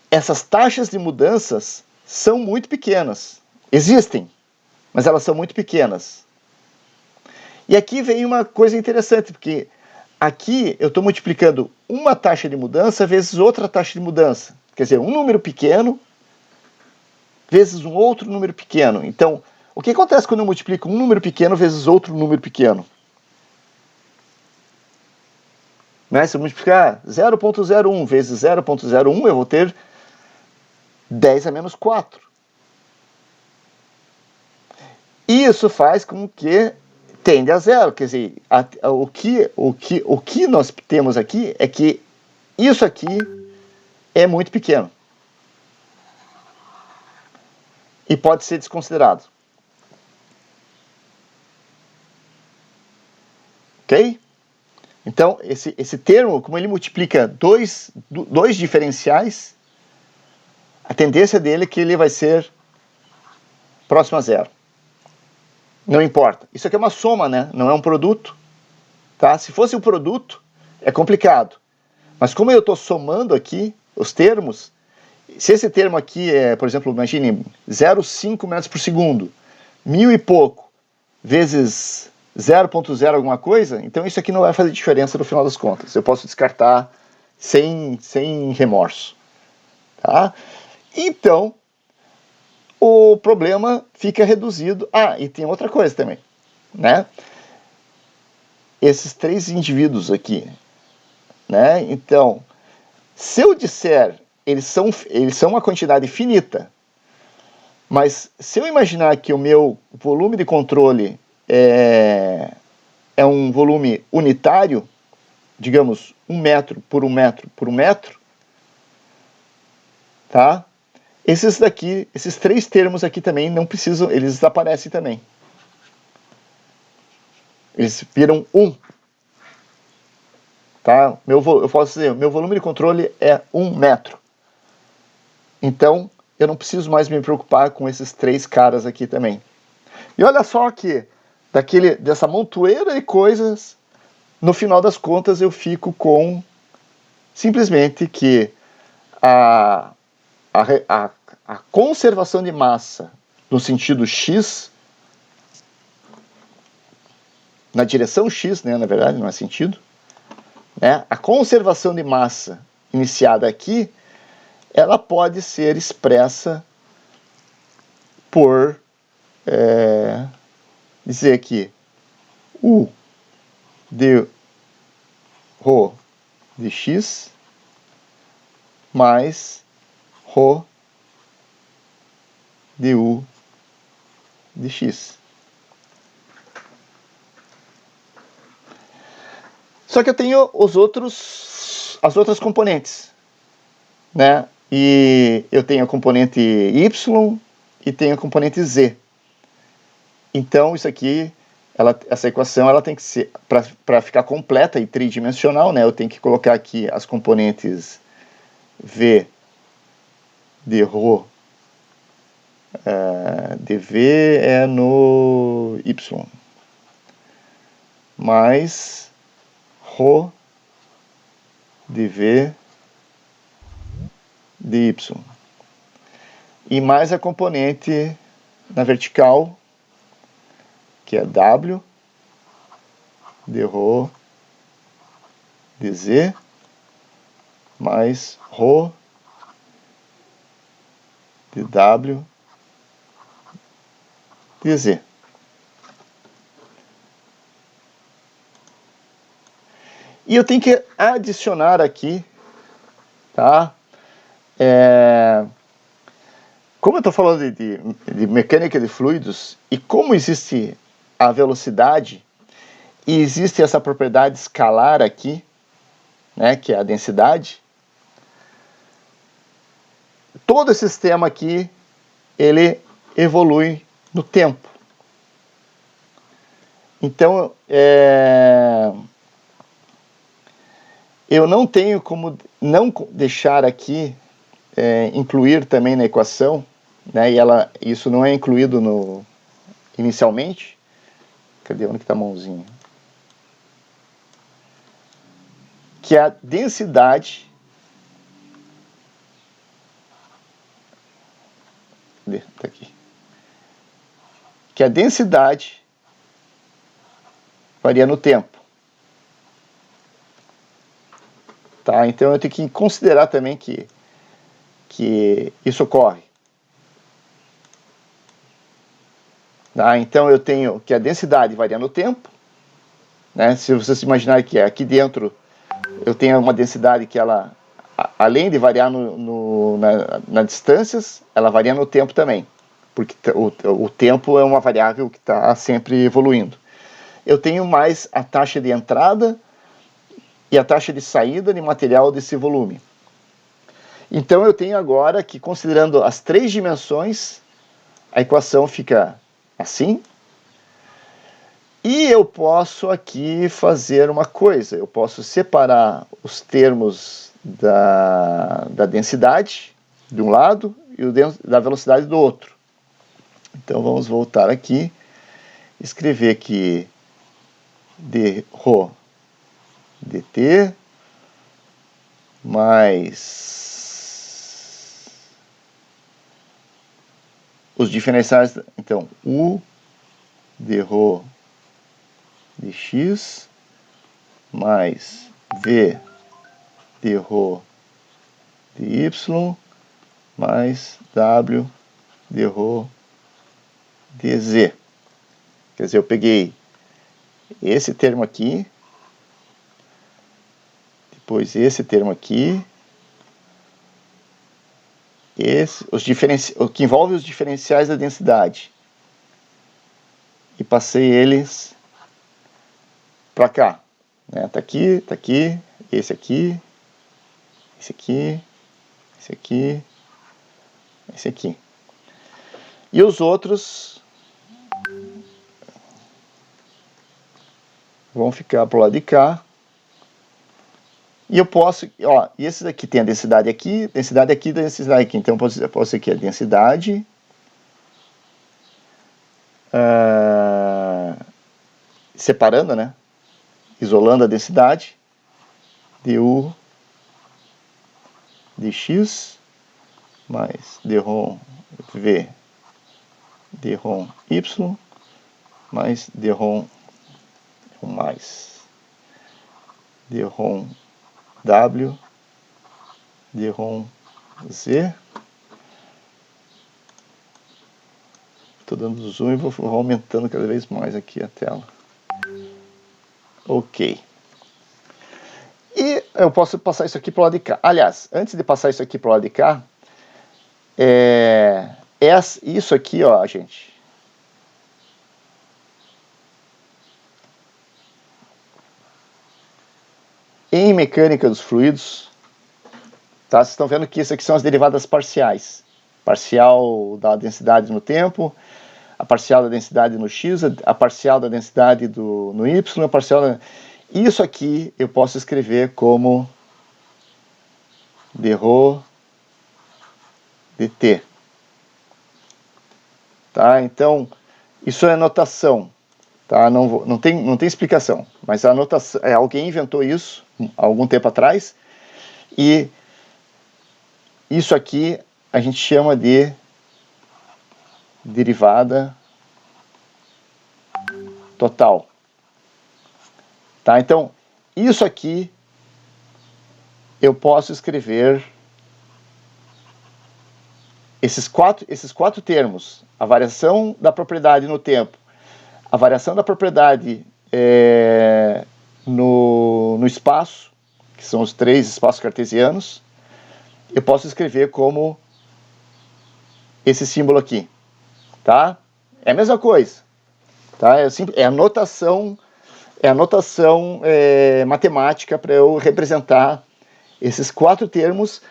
essas taxas de mudanças são muito pequenas. Existem, mas elas são muito pequenas. E aqui vem uma coisa interessante, porque aqui eu estou multiplicando uma taxa de mudança vezes outra taxa de mudança. Quer dizer, um número pequeno vezes um outro número pequeno. Então, o que acontece quando eu multiplico um número pequeno vezes outro número pequeno? Né? Se eu multiplicar 0,01 vezes 0,01, eu vou ter 10 a menos 4. Isso faz com que tende a zero. Quer dizer, o que nós temos aqui é que isso aqui é muito pequeno. E pode ser desconsiderado. Ok? Então, esse termo, como ele multiplica dois diferenciais, a tendência dele é que ele vai ser próximo a zero. Não importa. Isso aqui é uma soma, né? Não é um produto. Tá? Se fosse um produto, é complicado. Mas como eu estou somando aqui os termos, se esse termo aqui é, por exemplo, imagine 0,5 metros por segundo, 1000 e pouco, vezes 0,0 alguma coisa, então isso aqui não vai fazer diferença no final das contas. Eu posso descartar sem remorso. Tá? Então, o problema fica reduzido. Ah, e tem outra coisa também, né? Esses 3 indivíduos aqui, né? Então, se eu disser eles são uma quantidade finita, mas se eu imaginar que o meu volume de controle é um volume unitário, digamos 1 metro por 1 metro por 1 metro, tá? Esses 3 termos aqui também não precisam, eles desaparecem também. Eles viram 1. Tá? Eu posso dizer, meu volume de controle é 1 metro. Então, eu não preciso mais me preocupar com esses 3 caras aqui também. E olha só que, dessa montoeira de coisas, no final das contas eu fico com simplesmente que a conservação de massa no sentido x, na direção x, né, na verdade, não é sentido, né, a conservação de massa iniciada aqui, ela pode ser expressa por dizer aqui U de ρ de x mais ρ de U de x. Só que eu tenho as outras componentes, né? E eu tenho a componente y e tenho a componente z. Então isso aqui, essa equação, ela tem que ser, para ficar completa e tridimensional, né? Eu tenho que colocar aqui as componentes v de ρ, dv é no y, mais ρ dv de y, e mais a componente na vertical, que é w de ρ dz, mais ρ de w dz. E eu tenho que adicionar aqui, tá? Como eu estou falando de mecânica de fluidos, e como existe a velocidade, e existe essa propriedade escalar aqui, né, que é a densidade, todo esse sistema aqui, ele evolui no tempo. Então, eu não tenho como não deixar aqui, incluir também na equação, né, e isso não é incluído inicialmente. Cadê? Onde que está a mãozinha? Que a densidade... Tá aqui. Que a densidade varia no tempo. Tá? Então eu tenho que considerar também que isso ocorre. Tá? Então eu tenho que a densidade varia no tempo, né? Se vocês imaginarem que aqui dentro eu tenho uma densidade que ela, além de variar nas distâncias, ela varia no tempo também, porque o tempo é uma variável que está sempre evoluindo. Eu tenho mais a taxa de entrada e a taxa de saída de material desse volume. Então eu tenho agora que, considerando as 3 dimensões, a equação fica assim. E eu posso aqui fazer uma coisa, eu posso separar os termos da densidade de um lado e da velocidade do outro. Então vamos voltar aqui, escrever que dρ dt mais os diferenciais, então u dρ dx mais v dρ dy mais w dρ dz. Quer dizer, eu peguei esse termo aqui, depois esse termo aqui, o que envolve os diferenciais da densidade, e passei eles para cá, né? Tá aqui, esse aqui, esse aqui, esse aqui, esse aqui. E os outros vão ficar pro lado de cá. E eu posso, ó, e esse daqui tem a densidade aqui, densidade aqui. Então eu posso aqui a densidade separando, né? Isolando a densidade du dx mais dρ v dρ y mais dρ dρ w dρ z. Estou dando zoom e vou aumentando cada vez mais aqui a tela. Ok. E eu posso passar isso aqui para o lado de cá. Aliás, antes de passar isso aqui para o lado de cá, isso aqui, ó, gente. Em mecânica dos fluidos, tá? Vocês estão vendo que isso aqui são as derivadas parciais. Parcial da densidade no tempo, a parcial da densidade no x, a parcial da densidade no y, a parcial da... Isso aqui eu posso escrever como dρ dt. Tá? Então, isso é notação. Tá? Não tem explicação, mas a notação, alguém inventou isso há algum tempo atrás, e isso aqui a gente chama de derivada total. Tá? Então, isso aqui eu posso escrever esses quatro termos: a variação da propriedade no tempo, a variação da propriedade no espaço, que são os 3 espaços cartesianos. Eu posso escrever como esse símbolo aqui, tá? É a mesma coisa, tá? É a notação é a notação matemática para eu representar esses 4 termos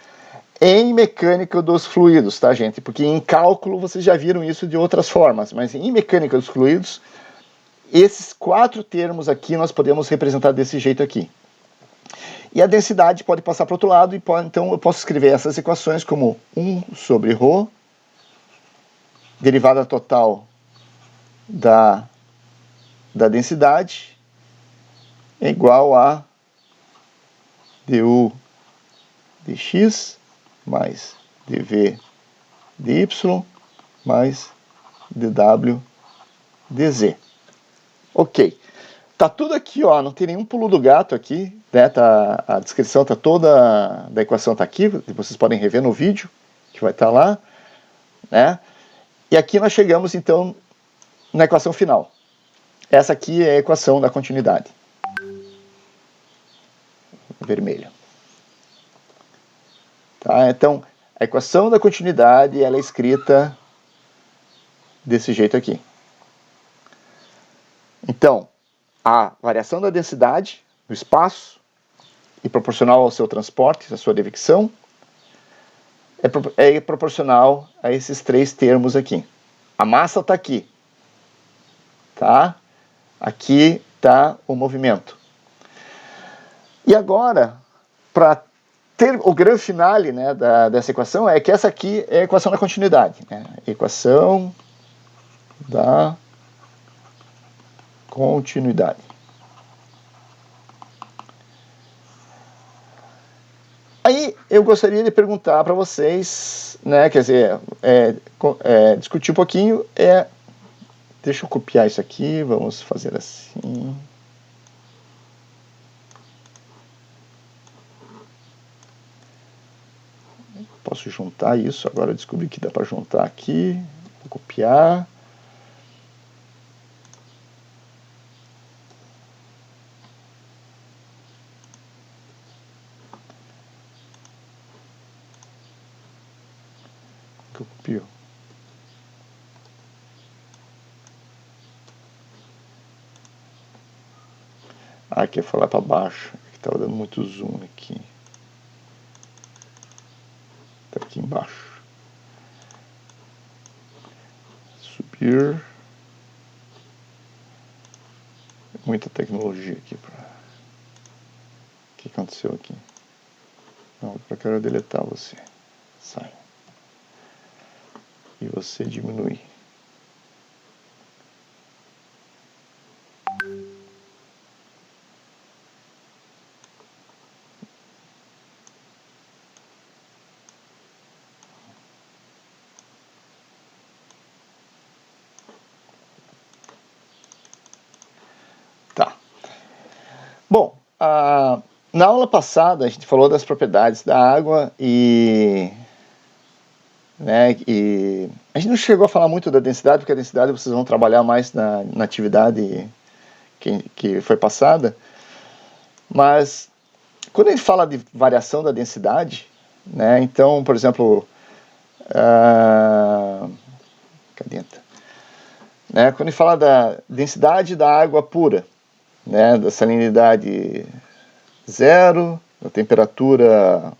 em mecânica dos fluidos, tá, gente? Porque em cálculo vocês já viram isso de outras formas, mas em mecânica dos fluidos, esses 4 termos aqui nós podemos representar desse jeito aqui. E a densidade pode passar para o outro lado, então eu posso escrever essas equações como 1 sobre ρ, derivada total da densidade, é igual a du dx mais dv dy mais dw dz. Ok. Tá tudo aqui, ó, não tem nenhum pulo do gato aqui, né? A descrição tá toda da equação tá aqui, vocês podem rever no vídeo que vai estar lá, né? E aqui nós chegamos então na equação final. Essa aqui é a equação da continuidade. Vermelho. Tá? Então, a equação da continuidade ela é escrita desse jeito aqui. Então, a variação da densidade no espaço e proporcional ao seu transporte, à sua devecção, é proporcional a esses 3 termos aqui. A massa está aqui. Tá? Aqui está o movimento. E agora, para ter o grande finale, né, dessa equação, é que essa aqui é a equação da continuidade. Né? Equação da continuidade. Aí eu gostaria de perguntar para vocês, né, quer dizer, discutir um pouquinho, deixa eu copiar isso aqui, vamos fazer assim. Posso juntar isso, agora eu descobri que dá para juntar aqui, vou copiar. Que eu copio. Aqui é falar para baixo, que estava dando muito zoom aqui. Está aqui embaixo. Subir. Muita tecnologia aqui. O que aconteceu aqui? Não, eu quero deletar você. Sai. E você diminui. Tá. Bom, na aula passada a gente falou das propriedades da água e a gente não chegou a falar muito da densidade, porque a densidade vocês vão trabalhar mais na atividade que foi passada, mas quando a gente fala de variação da densidade, né, então, por exemplo, né, quando a gente fala da densidade da água pura, né, da salinidade 0, da temperatura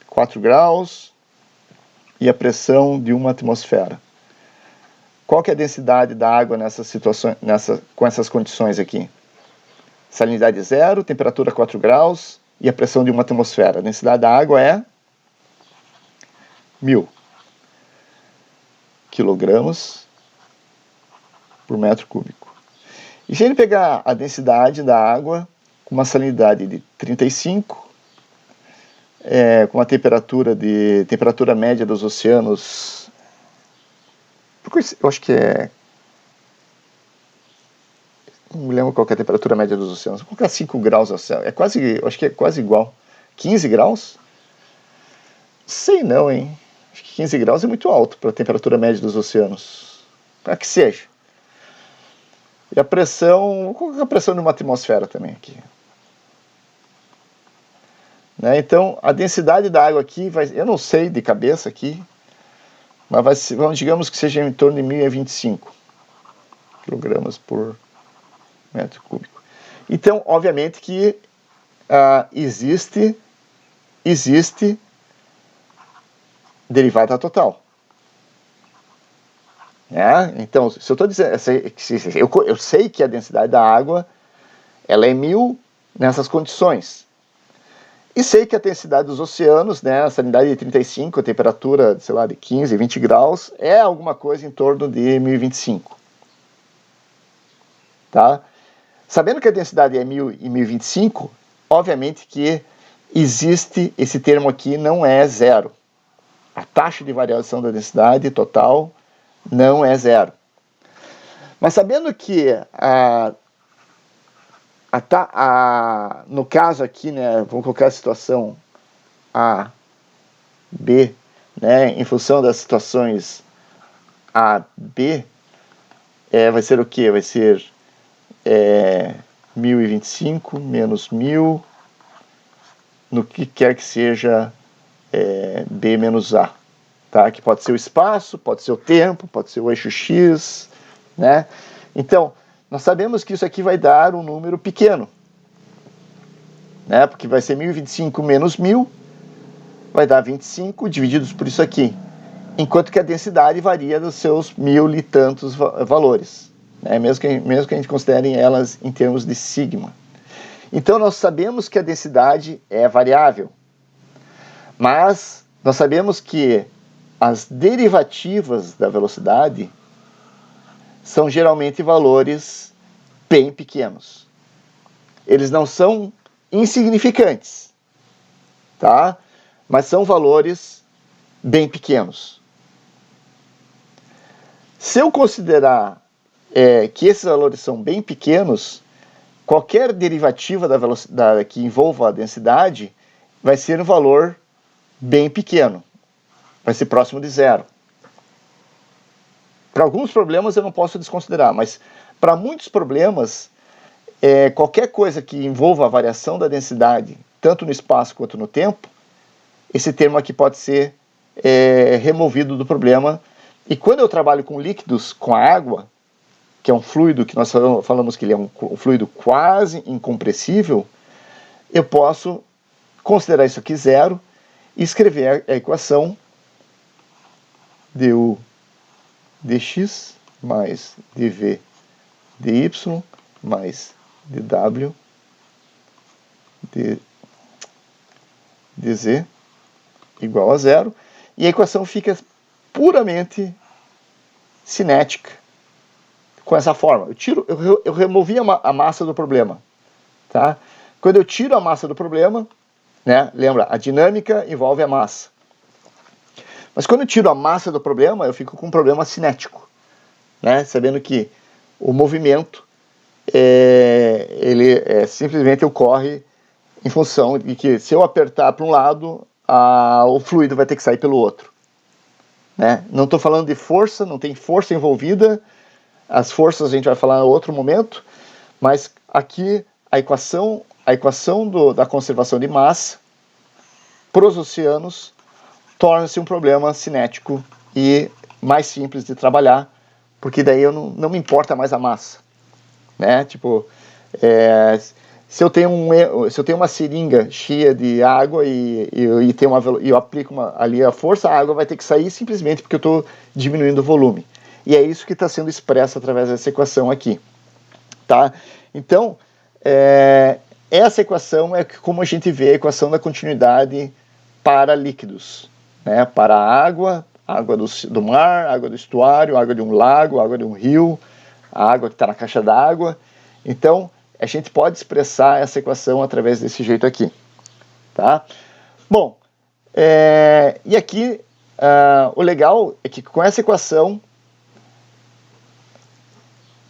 4 graus e a pressão de 1 atmosfera. Qual que é a densidade da água nessas situações, com essas condições aqui? Salinidade 0, temperatura 4 graus e a pressão de 1 atmosfera. A densidade da água é 1000 quilogramas por metro cúbico. E se a gente pegar a densidade da água com uma salinidade de 35, com a temperatura média dos oceanos, eu acho que não me lembro qual que é a temperatura média dos oceanos, vou colocar 5 graus ao céu, acho que é quase igual, 15 graus? Sei não, hein, acho que 15 graus é muito alto para a temperatura média dos oceanos, para que seja. E a pressão, vou colocar a pressão de uma atmosfera também aqui. Né? Então, a densidade da água aqui, eu não sei de cabeça aqui, mas digamos que seja em torno de 1025 kg por metro cúbico. Então, obviamente que existe derivada total. Então, se eu estou dizendo, eu sei que a densidade da água ela é 1000 nessas condições. E sei que a densidade dos oceanos, né, a salinidade de 35, a temperatura, sei lá, de 15, 20 graus, é alguma coisa em torno de 1025. Tá? Sabendo que a densidade é 1000 e 1025, obviamente que existe, esse termo aqui não é zero. A taxa de variação da densidade total não é zero. Mas sabendo que no caso aqui, né, vamos colocar a situação A, B, né, em função das situações A, B, vai ser o quê? Vai ser 1025 menos 1000 no que quer que seja B menos A. Tá? Que pode ser o espaço, pode ser o tempo, pode ser o eixo X, né? Então, nós sabemos que isso aqui vai dar um número pequeno, né? Porque vai ser 1025 menos 1000, vai dar 25 divididos por isso aqui, enquanto que a densidade varia dos seus 1000 e tantos valores, né? mesmo que a gente considere elas em termos de sigma. Então, nós sabemos que a densidade é variável, mas nós sabemos que as derivativas da velocidade são geralmente valores bem pequenos. Eles não são insignificantes, tá? Mas são valores bem pequenos. Se eu considerar que esses valores são bem pequenos, qualquer derivativa da velocidade que envolva a densidade vai ser um valor bem pequeno. Vai ser próximo de zero. Para alguns problemas eu não posso desconsiderar, mas para muitos problemas, qualquer coisa que envolva a variação da densidade, tanto no espaço quanto no tempo, esse termo aqui pode ser removido do problema. E quando eu trabalho com líquidos, com a água, que é um fluido que nós falamos que ele é um fluido quase incompressível, eu posso considerar isso aqui zero e escrever a equação du dx mais dv dy mais dw dz igual a zero, e a equação fica puramente cinética com essa forma. Eu removi a massa do problema, tá? Quando eu tiro a massa do problema, né, lembra, a dinâmica envolve a massa. Mas quando eu tiro a massa do problema, eu fico com um problema cinético, né? Sabendo que o movimento ele simplesmente ocorre em função de que se eu apertar para um lado, o fluido vai ter que sair pelo outro, né? Não estou falando de força, não tem força envolvida. As forças a gente vai falar em outro momento, mas aqui a equação da conservação de massa para os oceanos torna-se um problema cinético e mais simples de trabalhar, porque daí não me importa mais a massa, né? Tipo, se eu tenho uma seringa cheia de água e eu aplico ali a força, a água vai ter que sair simplesmente porque eu estou diminuindo o volume. E é isso que está sendo expresso através dessa equação aqui, tá? Então, essa equação é como a gente vê a equação da continuidade para líquidos, né? Para a água do mar, água do estuário, água de um lago, água de um rio, a água que está na caixa d'água. Então, a gente pode expressar essa equação através desse jeito aqui, tá? Bom, e aqui o legal é que com essa equação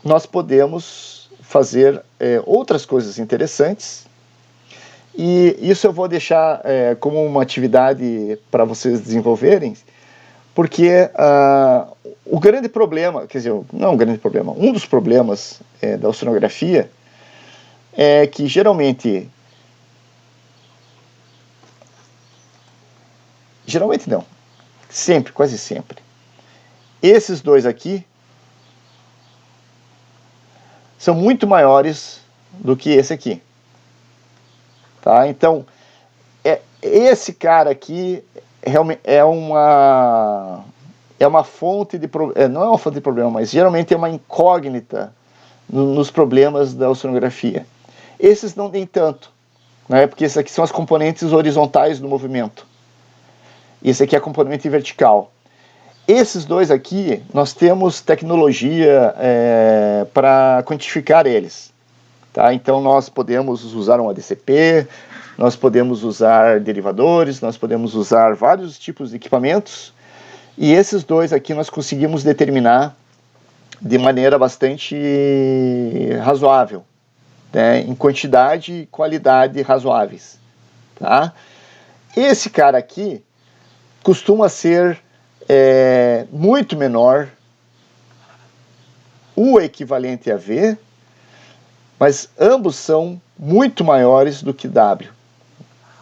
nós podemos fazer outras coisas interessantes, e isso eu vou deixar como uma atividade para vocês desenvolverem, porque o grande problema, quer dizer, não um grande problema, um dos problemas da oceanografia é que geralmente não, sempre, quase sempre, esses dois aqui são muito maiores do que esse aqui. Tá? Então, esse cara aqui realmente é uma fonte de não é uma fonte de problema, mas geralmente é uma incógnita nos problemas da oceanografia. Esses não tem tanto, né? Porque esses aqui são as componentes horizontais do movimento. Esse aqui é a componente vertical. Esses dois aqui, nós temos tecnologia para quantificar eles. Tá? Então, nós podemos usar um ADCP, nós podemos usar derivadores, nós podemos usar vários tipos de equipamentos, e esses dois aqui nós conseguimos determinar de maneira bastante razoável, né? Em quantidade e qualidade razoáveis. Tá? Esse cara aqui costuma ser muito menor, o equivalente a V, mas ambos são muito maiores do que W.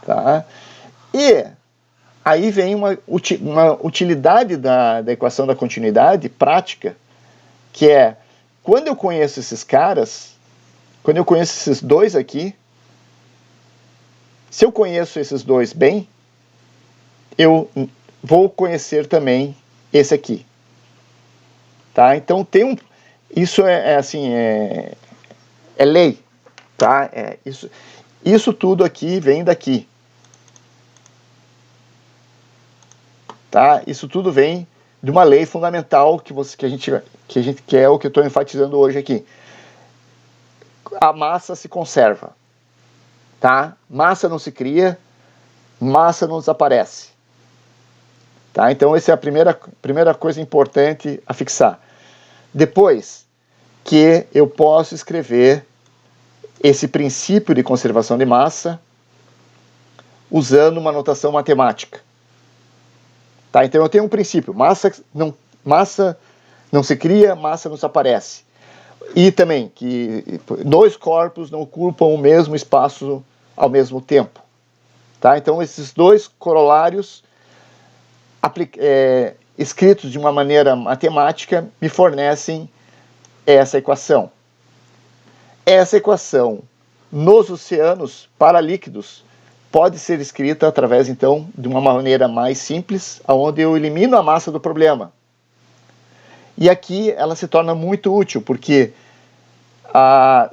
Tá? E aí vem uma utilidade da equação da continuidade prática, que é, quando eu conheço esses caras, quando eu conheço esses dois aqui, se eu conheço esses dois bem, eu vou conhecer também esse aqui. Tá? Então isso é lei. Tá? Isso tudo aqui vem daqui. Tá? Isso tudo vem de uma lei fundamental que a gente é o que eu estou enfatizando hoje aqui. A massa se conserva. Tá? Massa não se cria, massa não desaparece. Tá? Então essa é a primeira coisa importante a fixar. Depois que eu posso escrever esse princípio de conservação de massa usando uma notação matemática. Tá? Então eu tenho um princípio, massa não se cria, massa não desaparece. E também que dois corpos não ocupam o mesmo espaço ao mesmo tempo. Tá? Então esses dois corolários escritos de uma maneira matemática me fornecem essa equação. Essa equação nos oceanos para líquidos pode ser escrita através, então, de uma maneira mais simples, onde eu elimino a massa do problema. E aqui ela se torna muito útil, porque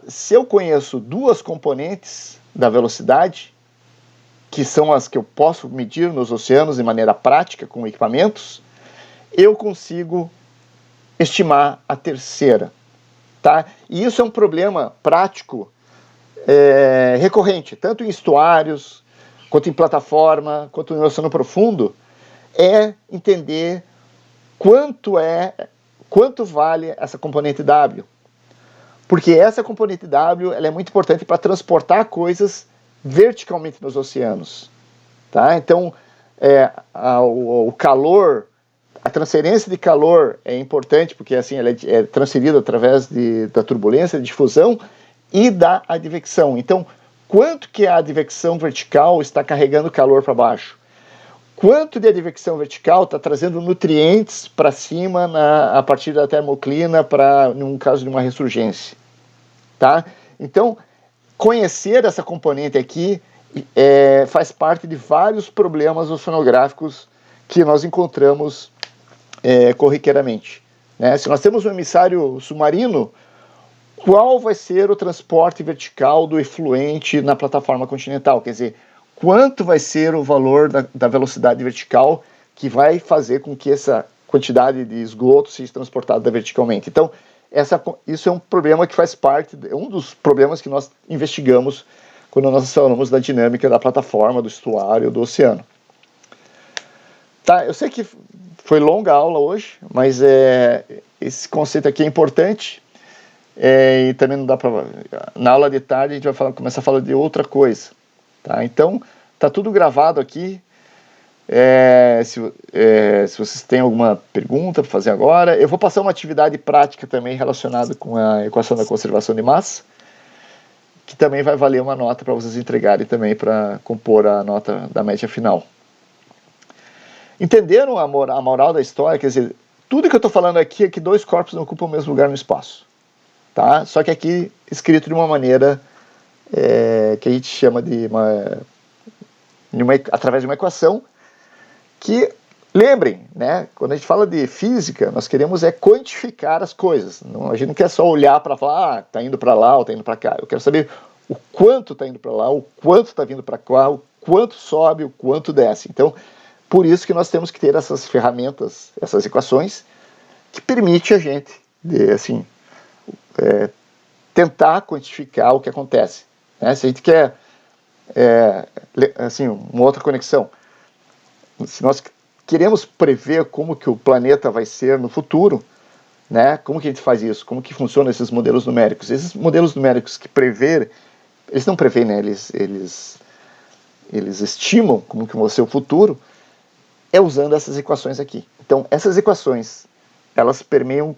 se eu conheço duas componentes da velocidade, que são as que eu posso medir nos oceanos de maneira prática com equipamentos, eu consigo estimar a terceira. Tá? E isso é um problema prático recorrente, tanto em estuários, quanto em plataforma, quanto no oceano profundo, é entender quanto vale essa componente W. Porque essa componente W ela é muito importante para transportar coisas verticalmente nos oceanos. Tá? Então, o calor, a transferência de calor é importante, porque assim, ela é transferida através da turbulência, de difusão e da advecção. Então, quanto que a advecção vertical está carregando calor para baixo? Quanto de advecção vertical está trazendo nutrientes para cima a partir da termoclina num caso de uma ressurgência? Tá? Então, conhecer essa componente aqui faz parte de vários problemas oceanográficos que nós encontramos corriqueiramente. Né? Se nós temos um emissário submarino, qual vai ser o transporte vertical do efluente na plataforma continental? Quer dizer, quanto vai ser o valor da velocidade vertical que vai fazer com que essa quantidade de esgoto seja transportada verticalmente? Então, isso é um problema que faz parte, um dos problemas que nós investigamos quando nós falamos da dinâmica da plataforma, do estuário, do oceano. Tá, eu sei que foi longa a aula hoje, mas esse conceito aqui é importante. E também não dá para... Na aula de tarde a gente vai começar a falar de outra coisa. Tá? Então, tá tudo gravado aqui. Se vocês têm alguma pergunta para fazer agora, eu vou passar uma atividade prática também relacionada com a equação da conservação de massa, que também vai valer uma nota para vocês entregarem também para compor a nota da média final. Entenderam a moral da história? Quer dizer, tudo que eu estou falando aqui é que dois corpos não ocupam o mesmo lugar no espaço. tá? Só que aqui escrito de uma maneira que a gente chama de através de uma equação que, lembrem, né, quando a gente fala de física, nós queremos quantificar as coisas. Não, a gente não quer só olhar para falar, está indo para lá ou está indo para cá. Eu quero saber o quanto está indo para lá, o quanto está vindo para cá, o quanto sobe, o quanto desce. Então, por isso que nós temos que ter essas ferramentas, essas equações, que permite a gente, assim, tentar quantificar o que acontece. Né? Se a gente quer, assim, uma outra conexão, se nós queremos prever como que o planeta vai ser no futuro, né? Como que a gente faz isso? Como que funcionam esses modelos numéricos? Esses modelos numéricos que prever, eles não prevêem, né? Eles estimam como que vai ser o futuro, usando essas equações aqui. Então, essas equações, elas permeiam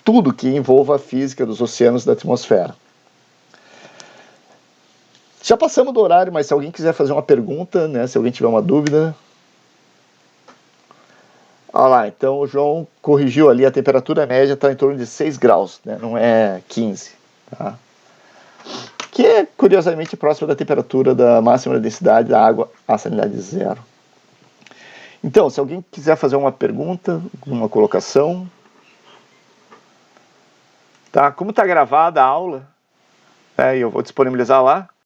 tudo que envolva a física dos oceanos e da atmosfera. Já passamos do horário, mas se alguém quiser fazer uma pergunta, né? Se alguém tiver uma dúvida... Olha lá, então o João corrigiu ali, a temperatura média está em torno de 6 graus, né? Não é 15. Tá? Que é, curiosamente, próximo da temperatura da máxima densidade da água à salinidade zero. Então, se alguém quiser fazer uma pergunta, uma colocação... Tá? Como está gravada a aula, eu vou disponibilizar lá.